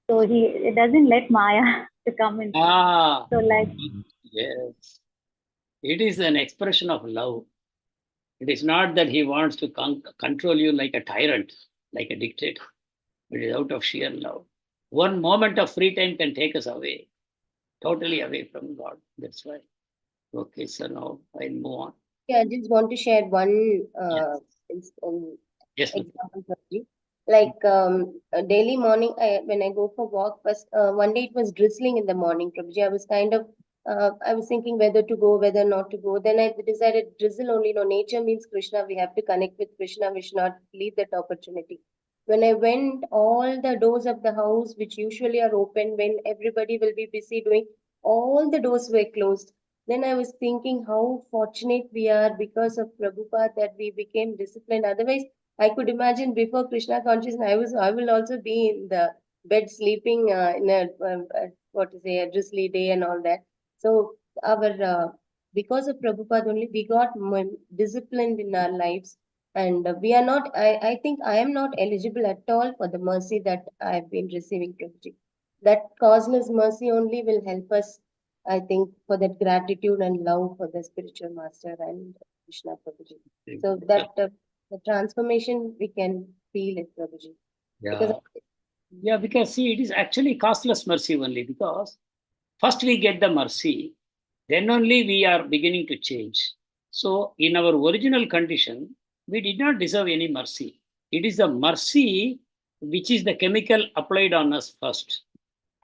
So it doesn't let Maya to come in. So like, Yes. It is an expression of love. It is not that he wants to control you like a tyrant, like a dictator. It is out of sheer love. One moment of free time can take us away, totally away from God. That's why. Okay, so now I'll move on. Yeah, I just want to share one Yes, Mataji. example, Prabhuji. Like daily morning, when I go for walk, first one day it was drizzling in the morning, Prabhuji. I was kind of, I was thinking whether to go, whether not to go. Then I decided drizzle only. No, nature means Krishna. We have to connect with Krishna. We should not leave that opportunity. When I went, all the doors of the house, which usually are open when everybody will be busy doing, all the doors were closed. Then I was thinking how fortunate we are because of Prabhupada that we became disciplined. Otherwise, I could imagine before Krishna consciousness, I will also be in the bed sleeping in a drizzly day and all that. So our because of Prabhupada only, we got disciplined in our lives, and we are not. I think I am not eligible at all for the mercy that I have been receiving, Prabhuji. That causeless mercy only will help us, I think, for that gratitude and love for the spiritual master and Krishna, Prabhuji. So that the transformation we can feel it, Prabhuji. Because see, it is actually costless mercy only, because first we get the mercy, then only we are beginning to change. So in our original condition, we did not deserve any mercy. It is the mercy which is the chemical applied on us first.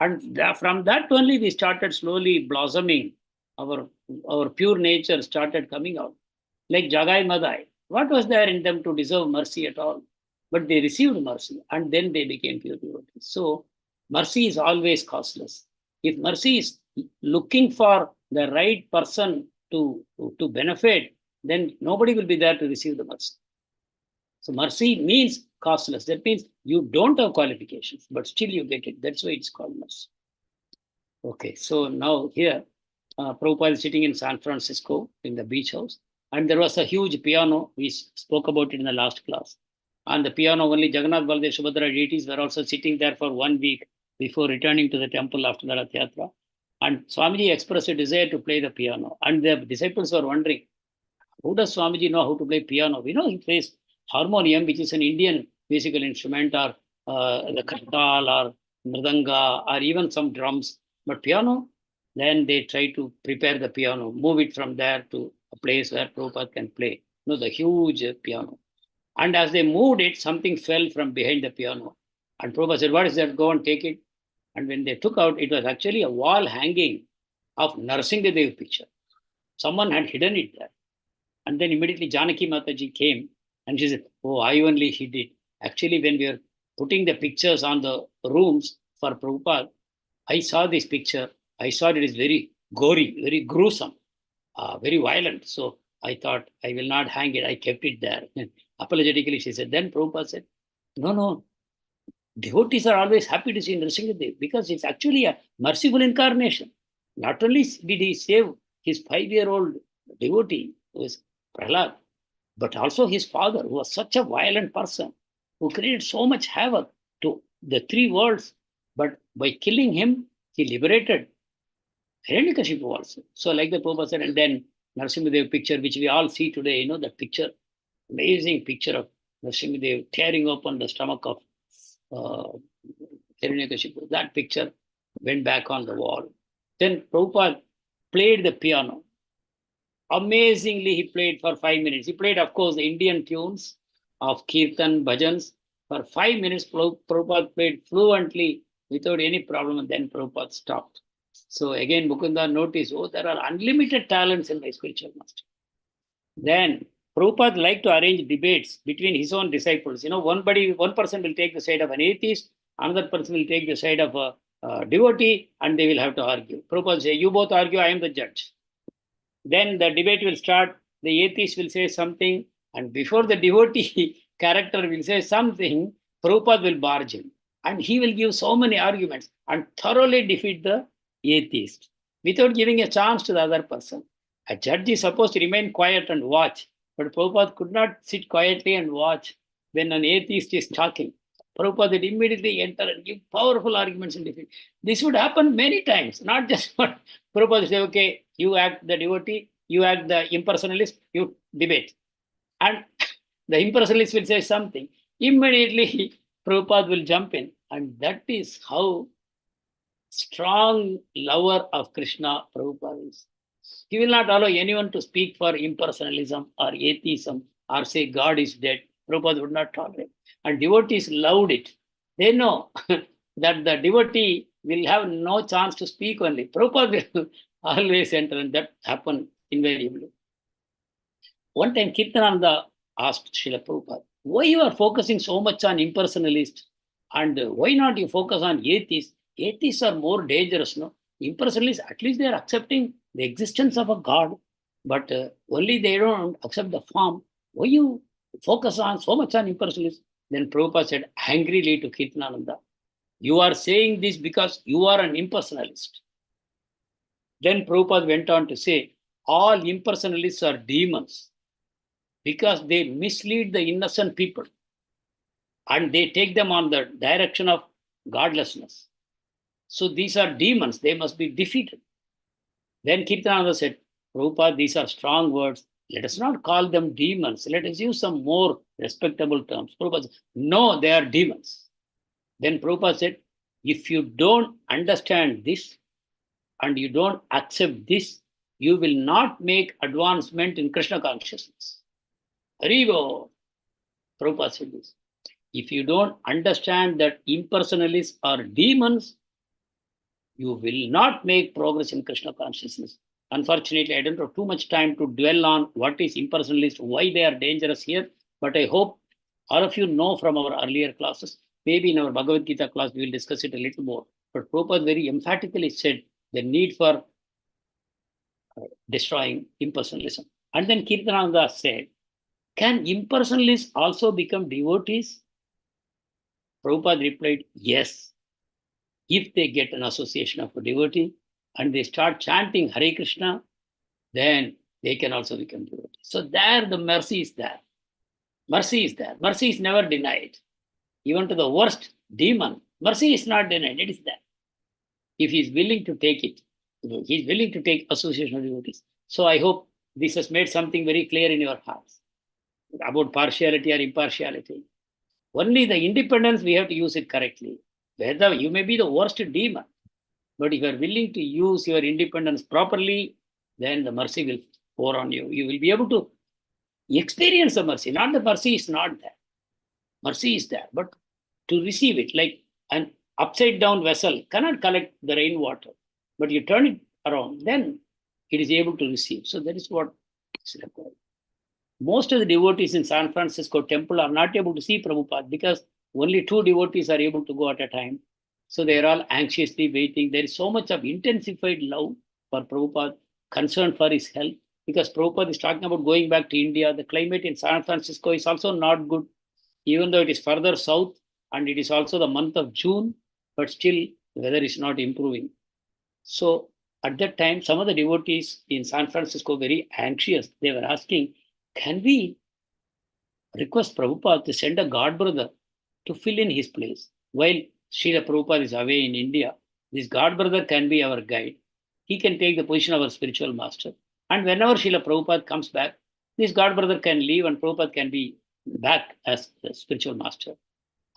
And from that only we started slowly blossoming. Our pure nature started coming out. Like Jagai Madai. What was there in them to deserve mercy at all? but they received mercy and then they became pure devotees. So mercy is always costless. If mercy is looking for the right person to benefit, then nobody will be there to receive the mercy. So mercy means costless. That means you don't have qualifications, but still you get it. That's why it's called mercy. Okay, so now here, Prabhupada is sitting in San Francisco in the beach house, and there was a huge piano. We spoke about it in the last class. On the piano, only Jagannath, Baladev, Subhadra deities were also sitting there for 1 week before returning to the temple after the Rath Yatra. And Swamiji expressed a desire to play the piano. And the disciples were wondering, how does Swamiji know how to play piano? We know he plays harmonium, which is an Indian musical instrument, or the kartal, or mridanga, or even some drums. But piano, then they try to prepare the piano, move it from there to a place where Prabhupada can play. You know, the huge piano. And as they moved it, something fell from behind the piano. And Prabhupada said, what is that? Go and take it. And when they took out, it was actually a wall hanging of Narasimhadev picture. Someone had hidden it there. And then immediately Janaki Mataji came and she said, oh, I only hid it. Actually, when we were putting the pictures on the rooms for Prabhupada, I saw this picture. I saw it is very gory, very gruesome, very violent. So I thought I will not hang it. I kept it there. Apologetically, she said. Then Prabhupada said, no. Devotees are always happy to see Narasimhadev because it's actually a merciful incarnation. Not only did he save his 5-year-old devotee, who was Prahlad, but also his father, who was such a violent person, who created so much havoc to the 3 worlds. But by killing him, he liberated Hiranyakashipu also. So like the Prabhupada said, and then Narasimhadev picture, which we all see today, you know, that picture, amazing picture of Narasimhadev tearing open the stomach of Hiranyakashipu. That picture went back on the wall. Then Prabhupada played the piano. Amazingly, he played for 5 minutes. He played, of course, the Indian tunes of Kirtan, Bhajans. For 5 minutes, Prabhupada played fluently without any problem, and then Prabhupada stopped. So again, Mukunda noticed, oh, there are unlimited talents in my spiritual master. Then Prabhupada liked to arrange debates between his own disciples. You know, one person will take the side of an atheist, another person will take the side of a devotee, and they will have to argue. Prabhupada say, you both argue, I am the judge. Then the debate will start, the atheist will say something, and before the devotee character will say something, Prabhupada will barge in. And he will give so many arguments and thoroughly defeat the atheist without giving a chance to the other person. A judge is supposed to remain quiet and watch, but Prabhupada could not sit quietly and watch when an atheist is talking. Prabhupada would immediately enter and give powerful arguments and defeat. This would happen many times, not just what Prabhupada would say, okay, you act the devotee, you act the impersonalist, you debate. And the impersonalist will say something. Immediately, Prabhupada will jump in. And that is how strong lover of Krishna Prabhupada is. He will not allow anyone to speak for impersonalism or atheism or say God is dead. Prabhupada would not tolerate. And devotees loved it. They know that the devotee will have no chance to speak only. Prabhupada will always enter, and that happened invariably. One time, Kirtananda asked Srila Prabhupada, why you are focusing so much on impersonalists, and why not you focus on atheists? Atheists are more dangerous, no? Impersonalists, at least they are accepting the existence of a God, but only they don't accept the form. Why you focus on so much on impersonalists? Then Prabhupada said angrily to Kirtananda, you are saying this because you are an impersonalist. Then Prabhupada went on to say, all impersonalists are demons because they mislead the innocent people and they take them on the direction of godlessness. So these are demons, they must be defeated. Then Kirtananda said, Prabhupada, these are strong words. Let us not call them demons. Let us use some more respectable terms. Prabhupada said, no, they are demons. Then Prabhupada said, if you don't understand this and you don't accept this, you will not make advancement in Krishna consciousness. Haribo. Prabhupada said this. If you don't understand that impersonalists are demons, you will not make progress in Krishna consciousness. Unfortunately, I don't have too much time to dwell on what is impersonalist, why they are dangerous here, but I hope All of you know from our earlier classes, maybe in our Bhagavad Gita class, we will discuss it a little more. But Prabhupada very emphatically said the need for destroying impersonalism. And then Kirtananda said, can impersonalists also become devotees? Prabhupada replied, yes. If they get an association of a devotee and they start chanting Hare Krishna, then they can also become devotees. So there the mercy is there. Mercy is there. Mercy is never denied. Even to the worst demon, mercy is not denied. It is there. If he is willing to take it, he is willing to take association of devotees. So I hope this has made something very clear in your hearts about partiality or impartiality. Only the independence we have to use it correctly. Whether you may be the worst demon, but if you are willing to use your independence properly, then the mercy will pour on you. You will be able to experience the mercy. Not the mercy is not there. Mercy is there, but to receive it, like an upside down vessel cannot collect the rainwater, but you turn it around, then it is able to receive. So that is what is required. Most of the devotees in San Francisco temple are not able to see Prabhupada because only 2 devotees are able to go at a time. So they are all anxiously waiting. There is so much of intensified love for Prabhupada, concern for his health, because Prabhupada is talking about going back to India. The climate in San Francisco is also not good, even though it is further south and it is also the month of June, but still the weather is not improving. So at that time, some of the devotees in San Francisco were very anxious. They were asking, can we request Prabhupada to send a God brother to fill in his place? While Srila Prabhupada is away in India, this God brother can be our guide. He can take the position of our spiritual master. And whenever Srila Prabhupada comes back, this God brother can leave and Prabhupada can be back as the spiritual master.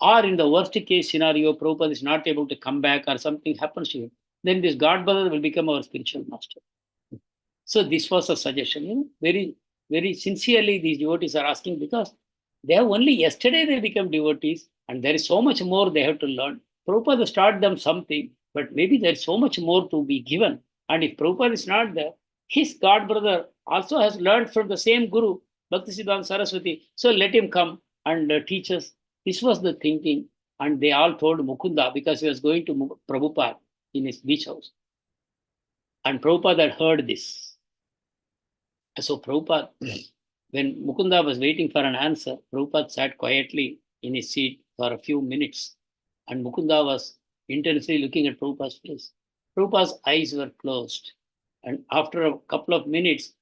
Or in the worst case scenario, Prabhupada is not able to come back or something happens to him, then this God brother will become our spiritual master. So this was a suggestion. Very, very sincerely, these devotees are asking because they have only yesterday they become devotees and there is so much more they have to learn. Prabhupada taught them something, but maybe there is so much more to be given. And if Prabhupada is not there, his God brother also has learned from the same Guru, Bhaktisiddhanta Saraswati. So let him come and teach us. This was the thinking. And they all told Mukunda because he was going to Prabhupada in his beach house. And Prabhupada had heard this. So Prabhupada, when Mukunda was waiting for an answer, Prabhupada sat quietly in his seat for a few minutes. And Mukunda was intensely looking at Prabhupada's face. Prabhupada's eyes were closed. And after a couple of minutes,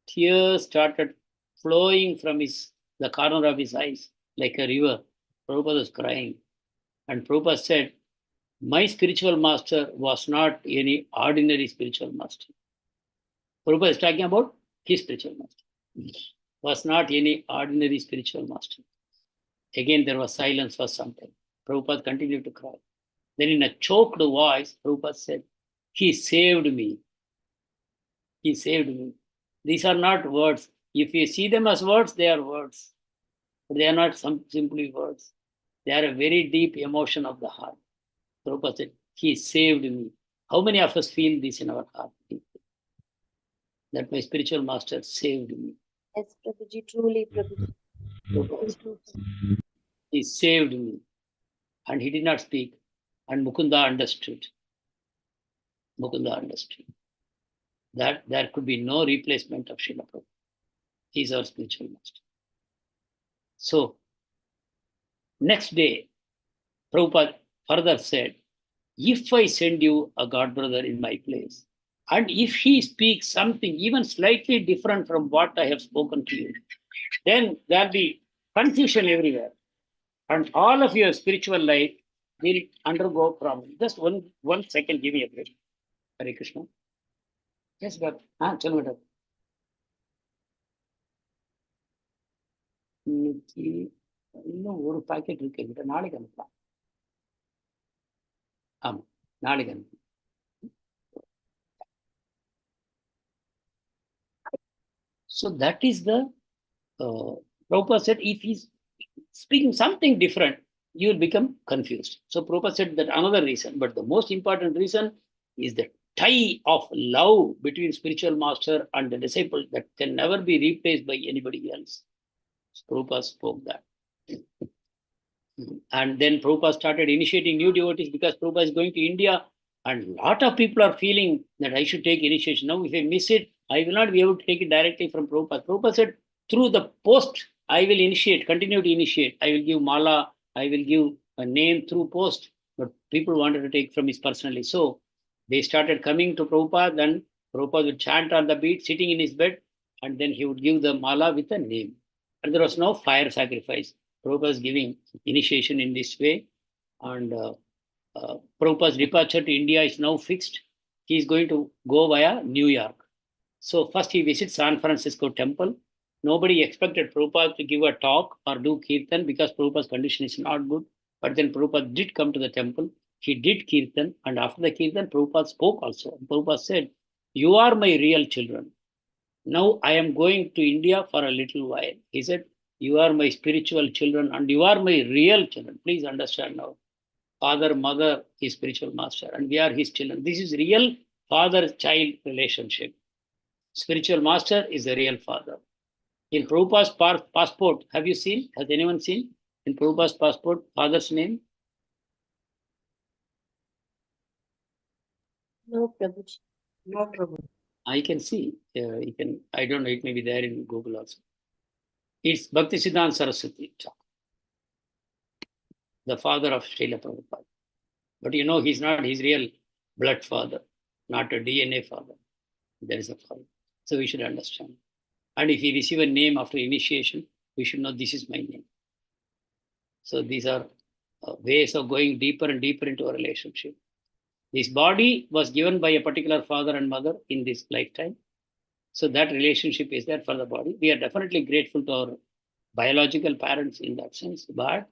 tears started flowing from the corner of his eyes like a river. Prabhupada was crying. And Prabhupada said, my spiritual master was not any ordinary spiritual master. Prabhupada is talking about his spiritual master. Was not any ordinary spiritual master. Again, there was silence for some time. Prabhupada continued to cry. Then in a choked voice, Prabhupada said, he saved me. He saved me. These are not words. If you see them as words, they are words. But they are not simply words. They are a very deep emotion of the heart. Prabhupada said, he saved me. How many of us feel this in our heart? That my spiritual master saved me. Yes, Prabhuji, truly, Prabhuji. He saved me. And he did not speak. And Mukunda understood. Mukunda understood that there could be no replacement of Srila Prabhupada. He is our spiritual master. So, next day, Prabhupada further said, if I send you a God brother in my place, and if he speaks something even slightly different from what I have spoken to you, then there will be confusion everywhere. And all of your spiritual life will undergo problem. Just one second, give me a break. Hare Krishna. Yes, God. Tell me that. இன்னும் ஒரு packet இருக்கு என்கிட்ட, நாளைக்கு அனுப்பலாம். ஆமா, நாளைக்கு அனுப்பலாம். So that is the Prabhupada said, if he's speaking something different, you will become confused. So Prabhupada said that another reason, but the most important reason is the tie of love between spiritual master and the disciple that can never be replaced by anybody else. So Prabhupada spoke that. And then Prabhupada started initiating new devotees because Prabhupada is going to India, and a lot of people are feeling that I should take initiation. Now, if I miss it, I will not be able to take it directly from Prabhupada. Prabhupada said, through the post, I will initiate, continue to initiate. I will give mala, I will give a name through post, but people wanted to take from his personally. So they started coming to Prabhupada, then Prabhupada would chant on the beat, sitting in his bed, and then he would give the mala with a name. And there was no fire sacrifice. Prabhupada is giving initiation in this way. And Prabhupada's departure to India is now fixed. He is going to go via New York. So first he visits San Francisco temple. Nobody expected Prabhupada to give a talk or do kirtan because Prabhupada's condition is not good. But then Prabhupada did come to the temple. He did kirtan, and after the kirtan, Prabhupada spoke also. Prabhupada said, "You are my real children. Now I am going to India for a little while." He said, "You are my spiritual children and you are my real children." Please understand now. Father, mother is spiritual master, and we are his children. This is real father-child relationship. Spiritual master is the real father. In Prabhupada's passport, have you seen? Has anyone seen? In Prabhupada's passport, father's name? No, Prabhuji. No, Prabhu. I can see. You can. I don't know. It may be there in Google also. It's Bhaktisiddhanta Saraswati, the father of Srila Prabhupada. But you know, he's not his real blood father, not a DNA father. There is a father. So we should understand. And if we receive a name after initiation, we should know this is my name. So these are ways of going deeper and deeper into a relationship. This body was given by a particular father and mother in this lifetime. So that relationship is there for the body. We are definitely grateful to our biological parents in that sense, but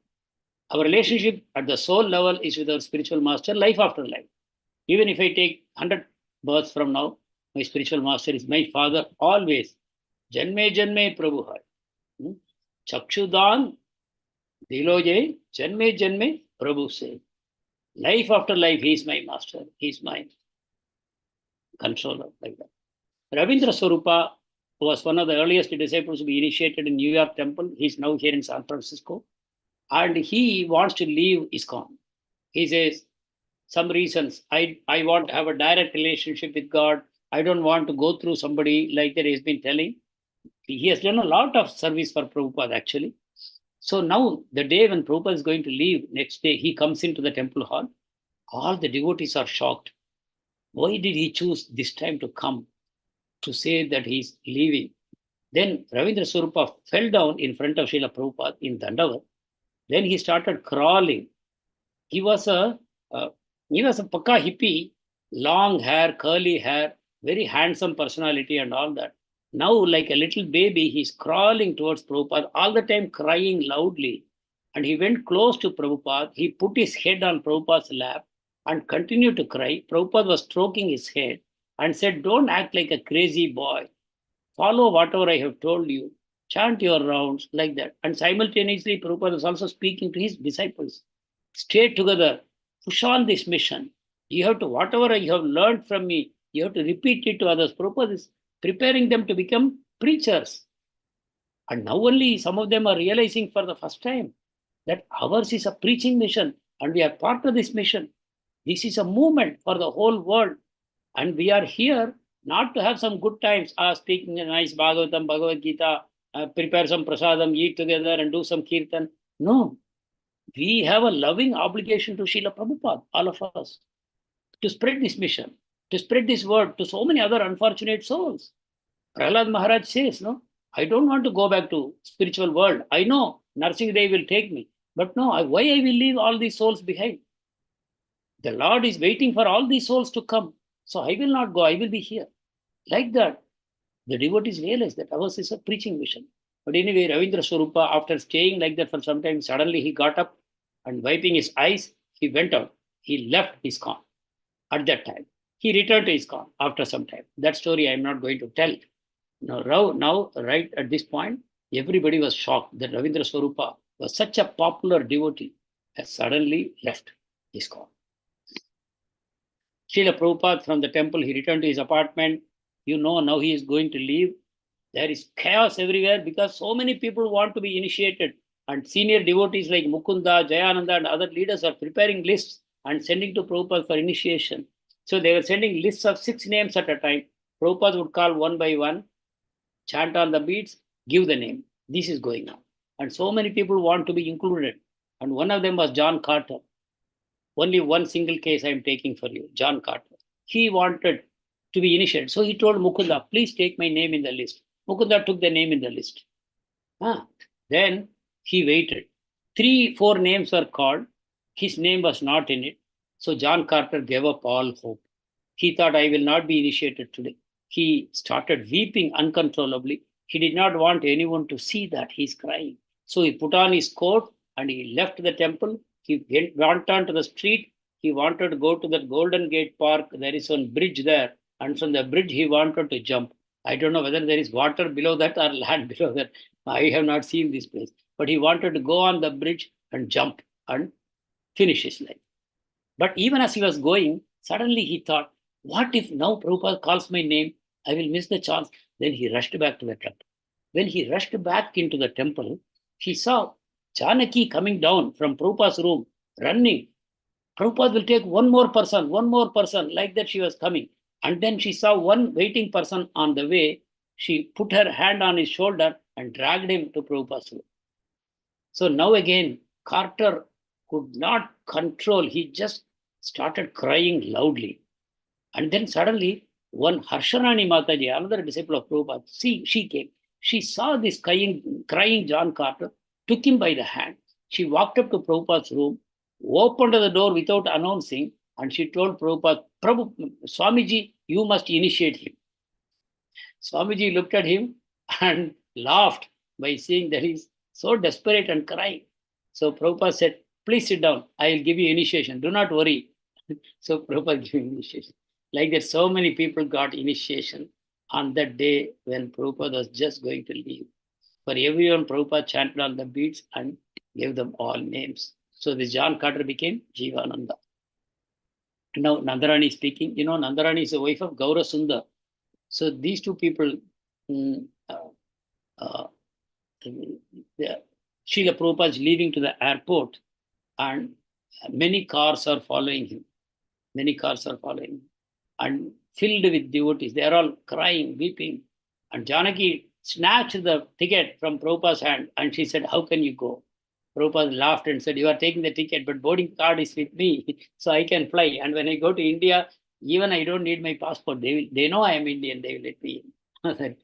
our relationship at the soul level is with our spiritual master life after life. Even if I take 100 births from now, my spiritual master is my father always. Janme janme Prabhu hai. Chakshudan diloje janme janme Prabhu say. Life after life, he is my master. He is my controller, like that. Ravindra Swarupa was one of the earliest disciples to be initiated in New York temple. He's now here in San Francisco. And he wants to leave ISKCON. He says, some reasons, I want to have a direct relationship with God. I don't want to go through somebody like that he's been telling. He has done a lot of service for Prabhupada, actually. So now, the day when Prabhupada is going to leave, next day, he comes into the temple hall. All the devotees are shocked. Why did he choose this time to come to say that he's leaving? Then Ravindra Swarupa fell down in front of Srila Prabhupada in Dandavat. Then he started crawling. He was a pakka hippie, long hair, curly hair, very handsome personality and all that. Now, like a little baby, he's crawling towards Prabhupada, all the time crying loudly. And he went close to Prabhupada. He put his head on Prabhupada's lap and continued to cry. Prabhupada was stroking his head and said, "Don't act like a crazy boy. Follow whatever I have told you. Chant your rounds," like that. And simultaneously, Prabhupada was also speaking to his disciples. Stay together. Push on this mission. You have to, whatever you have learned from me, you have to repeat it to others. Prabhupada is preparing them to become preachers. And now only some of them are realizing for the first time that ours is a preaching mission and we are part of this mission. This is a movement for the whole world. And we are here not to have some good times, speaking a nice Bhagavatam, Bhagavad Gita, prepare some prasadam, eat together and do some kirtan. No, we have a loving obligation to Srila Prabhupada, all of us, to spread this mission, to spread this word to so many other unfortunate souls. Prahlad Maharaj says, no, I don't want to go back to spiritual world. I know Narsingh Dev will take me, but no, why I will leave all these souls behind? The Lord is waiting for all these souls to come. So I will not go, I will be here. Like that, the devotees realize that ours is a preaching mission. But anyway, Ravindra Swarupa, after staying like that for some time, suddenly he got up and wiping his eyes, he went out. He left ISKCON at that time. He returned to ISKCON after some time. That story I am not going to tell. Now, right at this point, everybody was shocked that Ravindra Swarupa was such a popular devotee has suddenly left ISKCON. Srila Prabhupada from the temple, he returned to his apartment. You know, now he is going to leave. There is chaos everywhere because so many people want to be initiated. And senior devotees like Mukunda, Jayananda, and other leaders are preparing lists and sending to Prabhupada for initiation. So they were sending lists of 6 names at a time. Prabhupada would call one by one, chant on the beads, give the name. This is going on. And so many people want to be included. And one of them was John Carter. Only one single case I am taking for you, John Carter. He wanted to be initiated. So he told Mukunda, please take my name in the list. Mukunda took the name in the list. Then he waited. 3-4 names were called. His name was not in it. So John Carter gave up all hope. He thought, I will not be initiated today. He started weeping uncontrollably. He did not want anyone to see that he's crying. So he put on his coat and he left the temple. He went on to the street. He wanted to go to the Golden Gate Park. There is one bridge there. And from the bridge, he wanted to jump. I don't know whether there is water below that or land below that. I have not seen this place. But he wanted to go on the bridge and jump and finish his life. But even as he was going, suddenly he thought, what if now Prabhupada calls my name? I will miss the chance. Then he rushed back to the temple. When he rushed back into the temple, he saw Janaki coming down from Prabhupada's room, running. Prabhupada will take one more person, like that she was coming. And then she saw one waiting person on the way. She put her hand on his shoulder and dragged him to Prabhupada's room. So now again, Carter could not control. He just started crying loudly. And then suddenly, one Harsharani Mataji, another disciple of Prabhupada, she came. She saw this crying John Carter, took him by the hand. She walked up to Prabhupada's room, opened the door without announcing, and she told Prabhupada, Swamiji, you must initiate him. Swamiji looked at him and laughed by saying that he's so desperate and crying. So Prabhupada said, please sit down. I will give you initiation. Do not worry. So Prabhupada gave initiation. Like that, so many people got initiation on that day when Prabhupada was just going to leave. For everyone, Prabhupada chanted on the beads and gave them all names. So the John Carter became Jivananda. Now Nandarani is speaking. You know, Nandarani is the wife of Gaura Sundar. So these two people, Srila Prabhupada is leaving to the airport and many cars are following him. Many cars are following him. And filled with devotees. They are all crying, weeping. And Janaki snatched the ticket from Prabhupada's hand and she said, how can you go? Prabhupada laughed and said, you are taking the ticket, but boarding card is with me, so I can fly. And when I go to India, even I don't need my passport. They know I am Indian, they will let me in.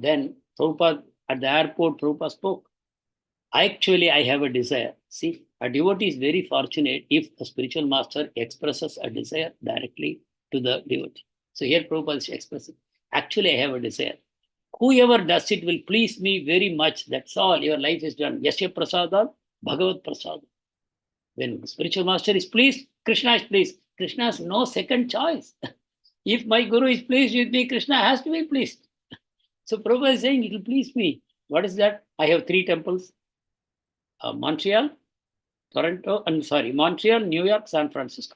Then Prabhupada, at the airport, Prabhupada spoke. Actually, I have a desire. See, a devotee is very fortunate if a spiritual master expresses a desire directly to the devotee. So here Prabhupada is expressing, actually I have a desire. Whoever does it will please me very much. That's all. Your life is done. Yasya prasadam, Bhagavad prasadam. When the spiritual master is pleased, Krishna is pleased. Krishna has no second choice. If my guru is pleased with me, Krishna has to be pleased. So Prabhupada is saying, it will please me. What is that? I have 3 temples. Montreal, New York, San Francisco.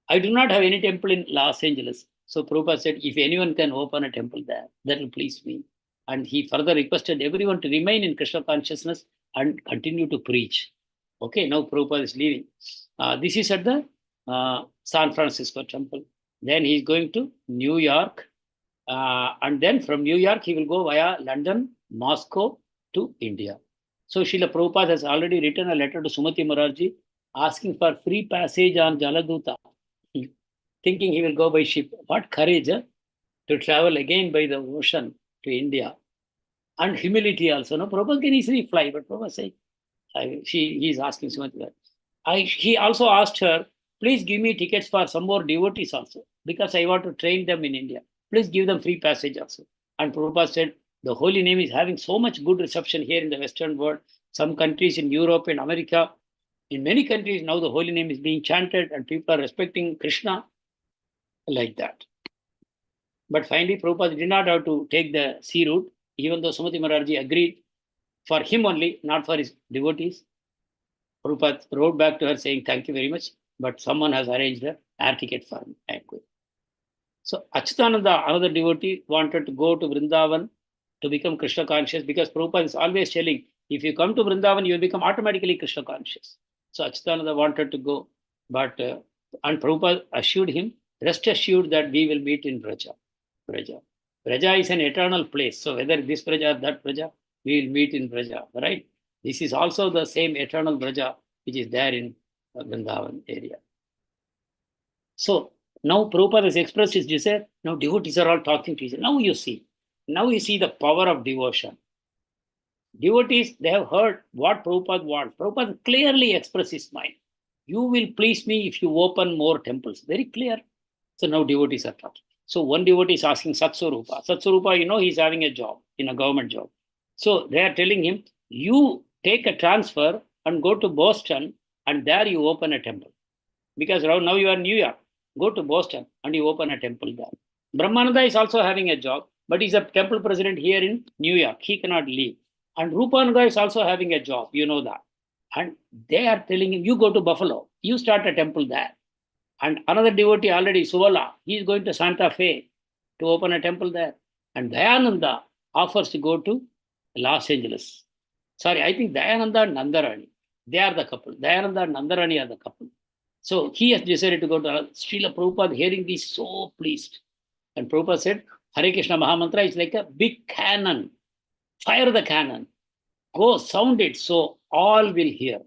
I do not have any temple in Los Angeles. So Prabhupada said, if anyone can open a temple there, that will please me. And he further requested everyone to remain in Krishna consciousness and continue to preach. Okay, now Prabhupada is leaving. This is at the San Francisco temple. Then he is going to New York. And then from New York, he will go via London, Moscow to India. So Srila Prabhupada has already written a letter to Sumati Morarji asking for free passage on Jaladuta, thinking he will go by ship. What courage to travel again by the ocean to India. And humility also. No, Prabhupada can easily fly, but Prabhupada said, he is asking Sumati. He also asked her, please give me tickets for some more devotees also, because I want to train them in India. Please give them free passage also. And Prabhupada said, the holy name is having so much good reception here in the Western world. Some countries in Europe and America, in many countries now the holy name is being chanted and people are respecting Krishna like that. But finally, Prabhupada did not have to take the sea route, even though Sumati Morarji agreed for him only, not for his devotees. Prabhupada wrote back to her saying, thank you very much, but someone has arranged an air ticket for me. I am going. So Achyutananda, another devotee, wanted to go to Vrindavan to become Krishna conscious, because Prabhupada is always telling, If you come to Vrindavan, you will become automatically Krishna conscious. So Achyutananda wanted to go, but and Prabhupada assured him, rest assured that we will meet in Braja. Braja is an eternal place. So whether this Braja or that Braja, we will meet in Braja, right? This is also the same eternal Braja which is there in Vrindavan area. So now Prabhupada has expressed his desire. Now devotees are all talking to each other. Now you see the power of devotion. Devotees, they have heard what Prabhupada wants. Prabhupada clearly expressed his mind. You will please me if you open more temples. Very clear. So now devotees are talking. So one devotee is asking Satswarupa. Satswarupa, he's having a job, in a government job. So they are telling him, you take a transfer and go to Boston and there you open a temple. Because now you are in New York. Go to Boston and you open a temple there. Brahmananda is also having a job, but he's a temple president here in New York. He cannot leave. And Rupananda is also having a job, you know that. And they are telling him, you go to Buffalo, you start a temple there. And another devotee already, Suvala, he is going to Santa Fe to open a temple there. And Dayananda offers to go to Los Angeles. Sorry, I think Dayananda and Nandarani, they are the couple. Dayananda and Nandarani are the couple. So he has decided to go to Srila Prabhupada, hearing this, so pleased. And Prabhupada said, Hare Krishna Mahamantra is like a big cannon. Fire the cannon. Go sound it so all will hear.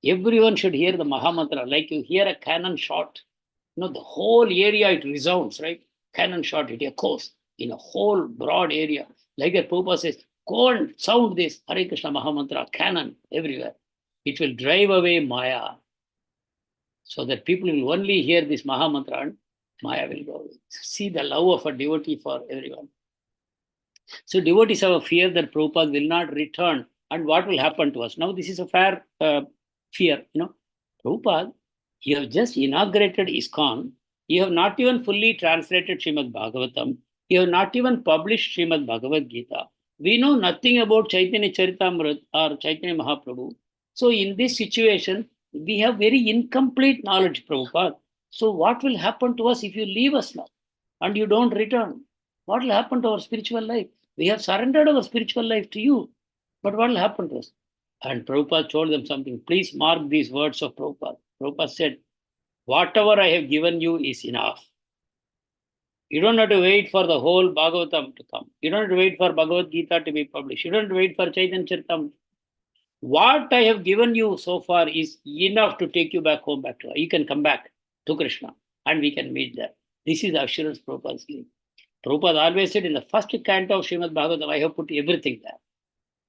Everyone should hear the Mahamantra. Like you hear a cannon shot. The whole area it resounds, right? Cannon shot, it echoes in a whole broad area. Like that Prabhupada says, go and sound this Hare Krishna Mahamantra, cannon everywhere. It will drive away Maya. So that people will only hear this Mahamantra and Maya will go away. See the love of a devotee for everyone. So devotees have a fear that Prabhupada will not return and what will happen to us. Now this is a fair fear. Prabhupada, you have just inaugurated ISKCON. You have not even fully translated Srimad Bhagavatam. You have not even published Srimad Bhagavad Gita. We know nothing about Chaitanya Charitamrita or Chaitanya Mahaprabhu. So in this situation, we have very incomplete knowledge, Prabhupada. So what will happen to us if you leave us now and you don't return? What will happen to our spiritual life? We have surrendered our spiritual life to you, but what will happen to us? And Prabhupada told them something. Please mark these words of Prabhupada. Prabhupada said, whatever I have given you is enough. You don't have to wait for the whole Bhagavatam to come. You don't have to wait for Bhagavad Gita to be published. You don't have to wait for Chaitanya Charitamrita. What I have given you so far is enough to take you back home, back to. You can come back to Krishna and we can meet there. This is the assurance Prabhupada is giving. Prabhupada always said in the first canto of Srimad Bhagavatam, I have put everything there.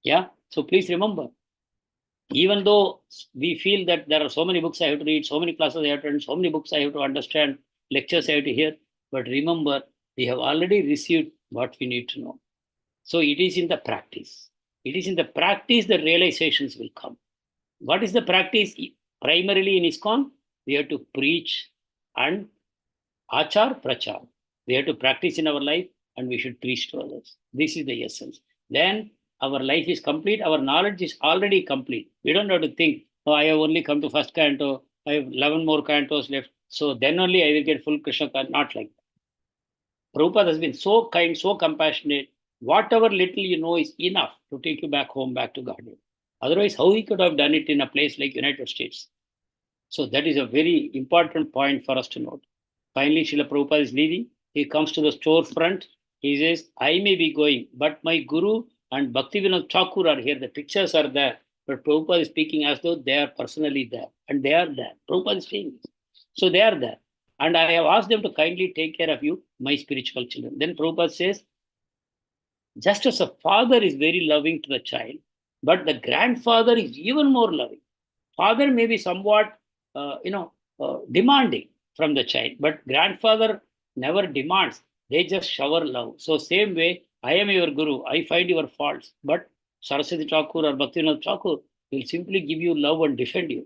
Yeah. So please remember, even though we feel that there are so many books I have to read, so many classes I have to attend, so many books I have to understand, lectures I have to hear, but remember, we have already received what we need to know. So it is in the practice. It is in the practice that realizations will come. What is the practice? Primarily in ISKCON, we have to preach and achar prachar. We have to practice in our life and we should preach to others. This is the essence. Then our life is complete. Our knowledge is already complete. We don't have to think, oh, I have only come to first canto. I have 11 more cantos left. So then only I will get full Krishna consciousness. Not like that. Prabhupada has been so kind, so compassionate. Whatever little you know is enough to take you back home, back to Godhead. Otherwise, how he could have done it in a place like United States? So that is a very important point for us to note. Finally, Srila Prabhupada is leaving. He comes to the storefront. He says, I may be going, but my Guru and Bhaktivinoda Thakur are here. The pictures are there. But Prabhupada is speaking as though they are personally there. And they are there. Prabhupada is saying this. So they are there. And I have asked them to kindly take care of you, my spiritual children. Then Prabhupada says, just as a father is very loving to the child, but the grandfather is even more loving. Father may be somewhat, demanding from the child, but grandfather never demands. They just shower love. So same way, I am your Guru. I find your faults, but Saraswati Thakur or Bhaktivinoda Thakur will simply give you love and defend you.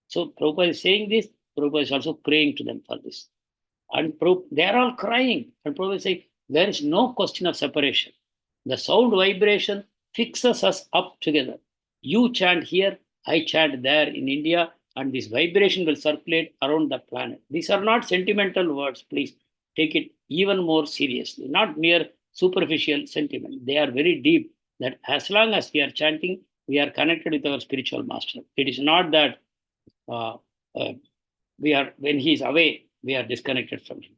So Prabhupada is saying this. Prabhupada is also praying to them for this. And they are all crying. And Prabhupada is saying, there is no question of separation. The sound vibration fixes us up together. You chant here, I chant there in India, and this vibration will circulate around the planet. These are not sentimental words, please take it even more seriously, not mere superficial sentiment. They are very deep, that as long as we are chanting, we are connected with our spiritual master. It is not that when he is away, we are disconnected from him.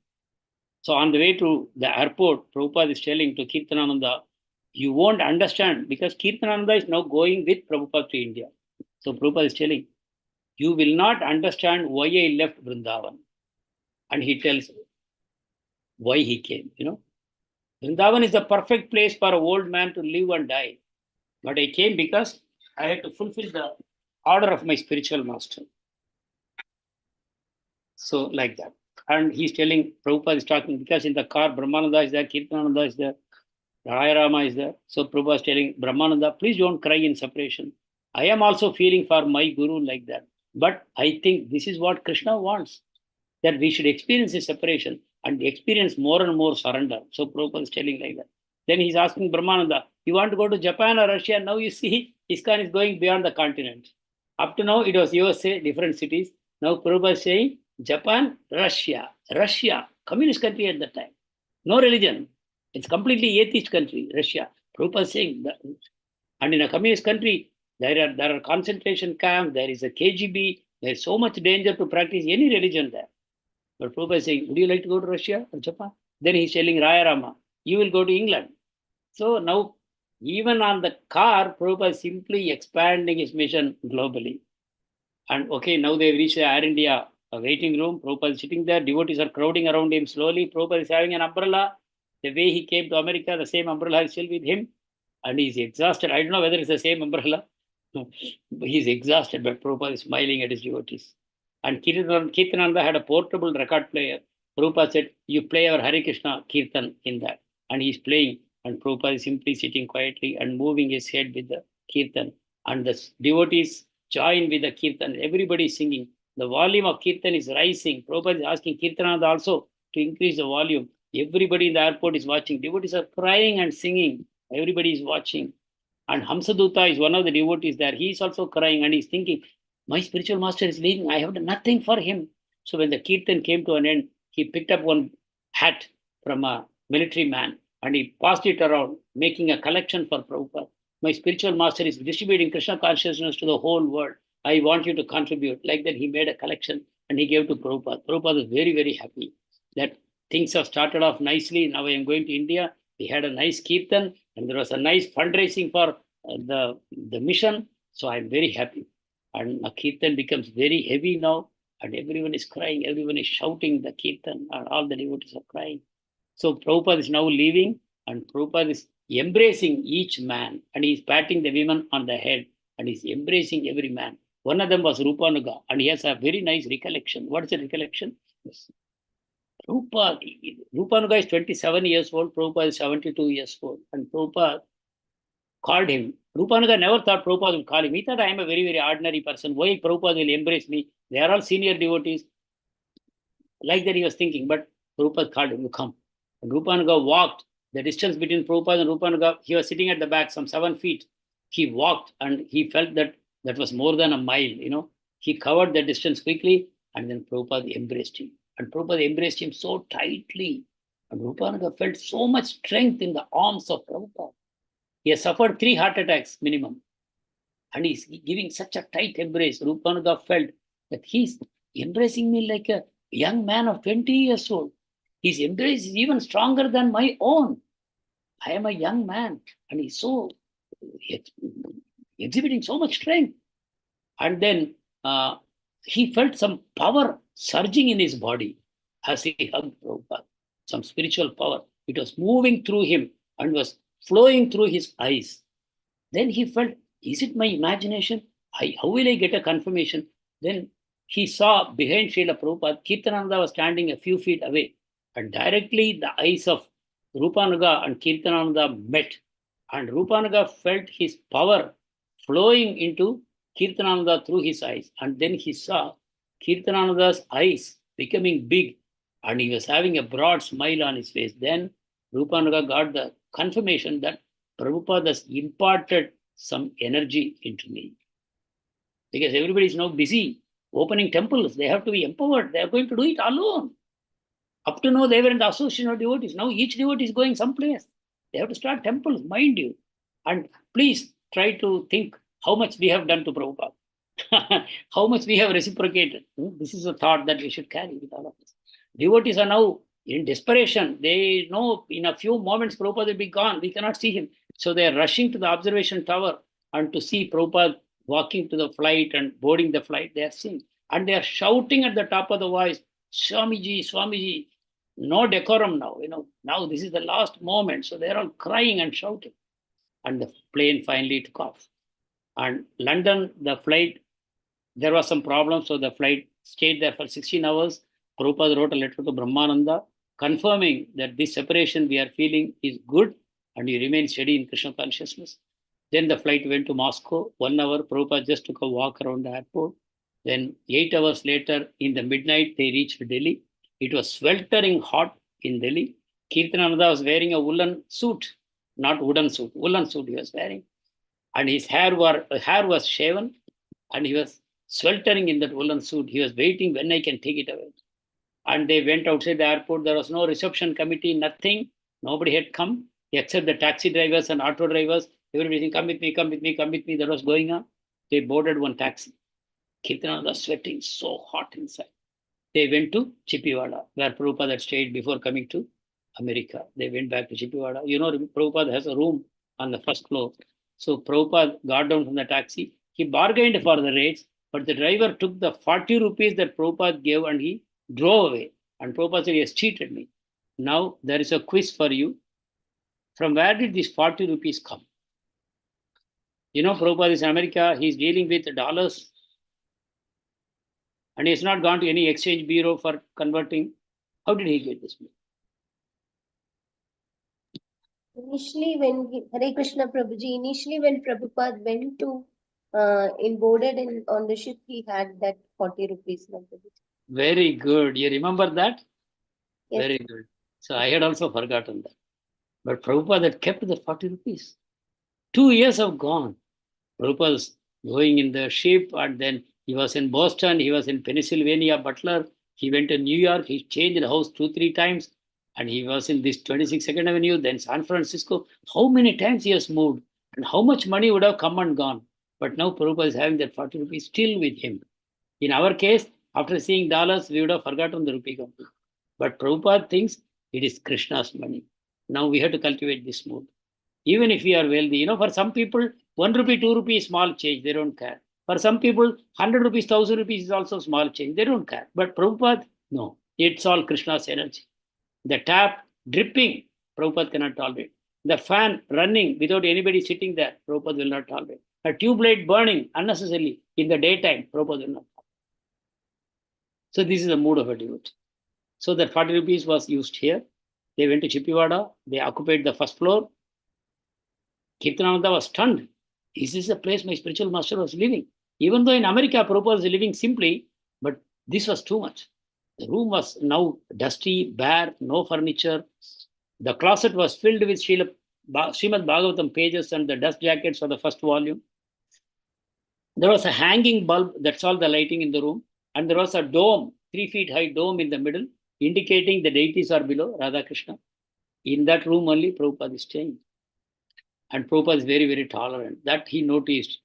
So on the way to the airport, Prabhupada is telling to Kirtanananda, you won't understand because Kirtanananda is now going with Prabhupada to India. So Prabhupada is telling, you will not understand why I left Vrindavan. And he tells why he came, Vrindavan is the perfect place for an old man to live and die. But I came because I had to fulfill the order of my spiritual master. So like that. And he's telling, Prabhupada is talking, because in the car, Brahmananda is there, Kirtananda is there, Raya Rama is there. So Prabhupada is telling Brahmananda, please don't cry in separation. I am also feeling for my guru like that. But I think this is what Krishna wants, that we should experience this separation and experience more and more surrender. So Prabhupada is telling like that. Then he's asking Brahmananda, you want to go to Japan or Russia? Now you see, ISKCON is going beyond the continent. Up to now, it was USA, different cities. Now Prabhupada is saying, Japan, Russia, communist country at that time. No religion. It's completely atheist country, Russia. Prabhupada is saying that. And in a communist country, there are concentration camps, there is a KGB, there is so much danger to practice any religion there. But Prabhupada is saying, would you like to go to Russia or Japan? Then he's telling Raya Rama, you will go to England. So now, even on the car, Prabhupada is simply expanding his mission globally. And okay, now they've reached the Air India waiting room. Prabhupada is sitting there, devotees are crowding around him slowly. Prabhupada is having an umbrella. The way he came to America, the same umbrella is still with him. And he's exhausted. I don't know whether it's the same umbrella. He's exhausted, but Prabhupada is smiling at his devotees. And Kirtananda had a portable record player. Prabhupada said, you play our Hare Krishna Kirtan in that. And he's playing. And Prabhupada is simply sitting quietly and moving his head with the Kirtan. And the devotees join with the Kirtan. Everybody is singing. The volume of Kirtan is rising. Prabhupada is asking Kirtananda also to increase the volume. Everybody in the airport is watching. Devotees are crying and singing. Everybody is watching. And Hamsaduta is one of the devotees there. He is also crying and he's thinking, my spiritual master is leaving. I have done nothing for him. So when the Kirtan came to an end, he picked up one hat from a military man and he passed it around, making a collection for Prabhupada. My spiritual master is distributing Krishna consciousness to the whole world. I want you to contribute. Like that, he made a collection and he gave to Prabhupada. Prabhupada was very, very happy that things have started off nicely. Now I am going to India. We had a nice Kirtan and there was a nice fundraising for the mission. So I'm very happy. And the Kirtan becomes very heavy now and everyone is crying. Everyone is shouting the Kirtan and all the devotees are crying. So Prabhupada is now leaving and Prabhupada is embracing each man and he's patting the women on the head and he's embracing every man. One of them was Rupanuga and he has a very nice recollection. What is the recollection? Yes. Rupanuga is 27 years old, Prabhupada is 72 years old. And Prabhupada called him. Rupanuga never thought Prabhupada would call him. He thought, I am a very, very ordinary person. Why Prabhupada will embrace me? They are all senior devotees. Like that he was thinking, but Prabhupada called him to come. And Rupanuga walked. The distance between Prabhupada and Rupanuga, he was sitting at the back, some 7 feet. He walked and he felt that that was more than a mile, He covered the distance quickly and then Prabhupada embraced him. And Prabhupada embraced him so tightly. And Rupanuga felt so much strength in the arms of Prabhupada. He has suffered 3 heart attacks minimum. And he's giving such a tight embrace. Rupanuga felt that he's embracing me like a young man of 20 years old. His embrace is even stronger than my own. I am a young man. And he's so exhibiting so much strength. And then he felt some power surging in his body as he hugged Prabhupada. Some spiritual power. It was moving through him and was flowing through his eyes. Then he felt, is it my imagination? How will I get a confirmation? Then he saw behind Srila Prabhupada, Kirtananda was standing a few feet away. And directly the eyes of Rupanuga and Kirtananda met. And Rupanuga felt his power flowing into Kirtananda through his eyes. And then he saw Kirtananda's eyes becoming big. And he was having a broad smile on his face. Then Rupanuga got the confirmation that Prabhupada has imparted some energy into me. Because everybody is now busy opening temples. They have to be empowered. They are going to do it alone. Up to now, they were in the association of devotees. Now each devotee is going someplace. They have to start temples, mind you. And please try to think how much we have done to Prabhupada, how much we have reciprocated. This is a thought that we should carry with all of us. Devotees are now in desperation. They know in a few moments Prabhupada will be gone. We cannot see him. So they are rushing to the observation tower and to see Prabhupada walking to the flight and boarding the flight. They are seeing. And they are shouting at the top of the voice, Swamiji, Swamiji. No decorum now, now this is the last moment. So they're all crying and shouting. And the plane finally took off. And London, the flight, there was some problem. So the flight stayed there for 16 hours. Prabhupada wrote a letter to Brahmananda confirming that this separation we are feeling is good and you remain steady in Krishna consciousness. Then the flight went to Moscow. 1 hour, Prabhupada just took a walk around the airport. Then 8 hours later, in the midnight, they reached Delhi. It was sweltering hot in Delhi. Kirtanananda was wearing a woolen suit, not wooden suit, woolen suit he was wearing. And his hair was shaven and he was sweltering in that woolen suit. He was waiting when I can take it away. And they went outside the airport. There was no reception committee, nothing. Nobody had come except the taxi drivers and auto drivers. Everybody saying, come with me, come with me, come with me. That was going on. They boarded one taxi. Kirtanananda was sweating so hot inside. They went to Chippiwada, where Prabhupada had stayed before coming to America. They went back to Chippiwada. Prabhupada has a room on the first floor. So Prabhupada got down from the taxi. He bargained for the rates, but the driver took the 40 rupees that Prabhupada gave and he drove away. And Prabhupada said, he has cheated me. Now there is a quiz for you. From where did these 40 rupees come? Prabhupada is in America. He's dealing with dollars. And he has not gone to any exchange bureau for converting. How did he get this money? Initially, Hare Krishna Prabhuji, initially when Prabhupada went to boarded on the ship, he had that 40 rupees. Very good. You remember that? Yes. Very good. So I had also forgotten that. But Prabhupada had kept the 40 rupees. 2 years have gone. Prabhupada was going in the ship and then he was in Boston, he was in Pennsylvania, Butler. He went to New York, he changed the house 2-3 times. And he was in this 26 2nd Avenue, then San Francisco. How many times he has moved and how much money would have come and gone. But now Prabhupada is having that 40 rupees still with him. In our case, after seeing dollars, we would have forgotten the rupee completely. But Prabhupada thinks it is Krishna's money. Now we have to cultivate this mood. Even if we are wealthy, for some people, 1 rupee, 2 rupees, small change, they don't care. For some people, 100 rupees, 1,000 rupees is also small change. They don't care. But Prabhupada, no, it's all Krishna's energy. The tap dripping, Prabhupada cannot tolerate. The fan running without anybody sitting there, Prabhupada will not tolerate. A tube light burning unnecessarily in the daytime, Prabhupada will not tolerate. So this is the mood of a devotee. So that 40 rupees was used here. They went to Chippiwada. They occupied the first floor. Kirtanananda was stunned. This is the place my spiritual master was living. Even though in America, Prabhupada was living simply, but this was too much. The room was now dusty, bare, no furniture. The closet was filled with Srimad Bhagavatam pages and the dust jackets for the first volume. There was a hanging bulb, that's all the lighting in the room. And there was a dome, 3 feet high dome in the middle, indicating the deities are below, Radha Krishna. In that room only, Prabhupada is staying. And Prabhupada is very, very tolerant. That he noticed.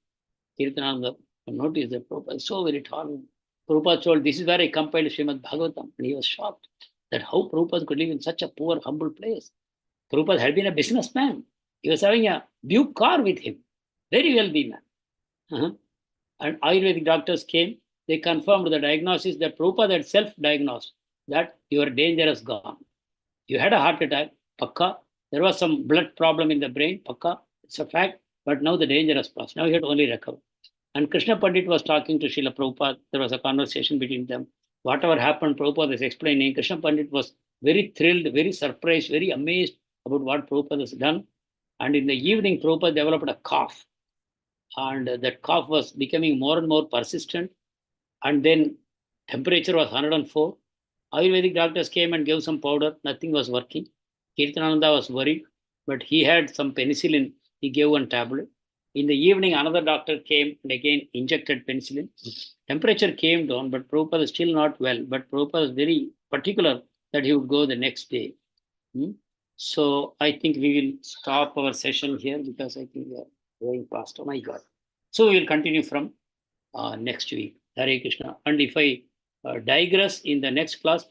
Kirtanananda noticed that Prabhupada is so very tolerant. Prabhupada told, this is where I compiled Srimad Bhagavatam. And he was shocked that how Prabhupada could live in such a poor, humble place. Prabhupada had been a businessman. He was having a Buick car with him. Very wealthy man. And Ayurvedic doctors came. They confirmed the diagnosis that Prabhupada had self-diagnosed that your danger is gone. You had a heart attack, pakka. There was some blood problem in the brain, pakka. It's a fact. But now the danger has passed. Now you have to only recover. And Krishna Pandit was talking to Srila Prabhupada. There was a conversation between them. Whatever happened, Prabhupada is explaining. Krishna Pandit was very thrilled, very surprised, very amazed about what Prabhupada has done. And in the evening, Prabhupada developed a cough. And that cough was becoming more and more persistent. And then temperature was 104. Ayurvedic doctors came and gave some powder. Nothing was working. Kirtanananda was worried, but he had some penicillin. He gave one tablet. In the evening, another doctor came and again injected penicillin. Temperature came down, but Prabhupada is still not well. But Prabhupada was very particular that he would go the next day. So I think we will stop our session here because I think we are going past. Oh my God. So we will continue from next week. Hare Krishna. And if I digress in the next class,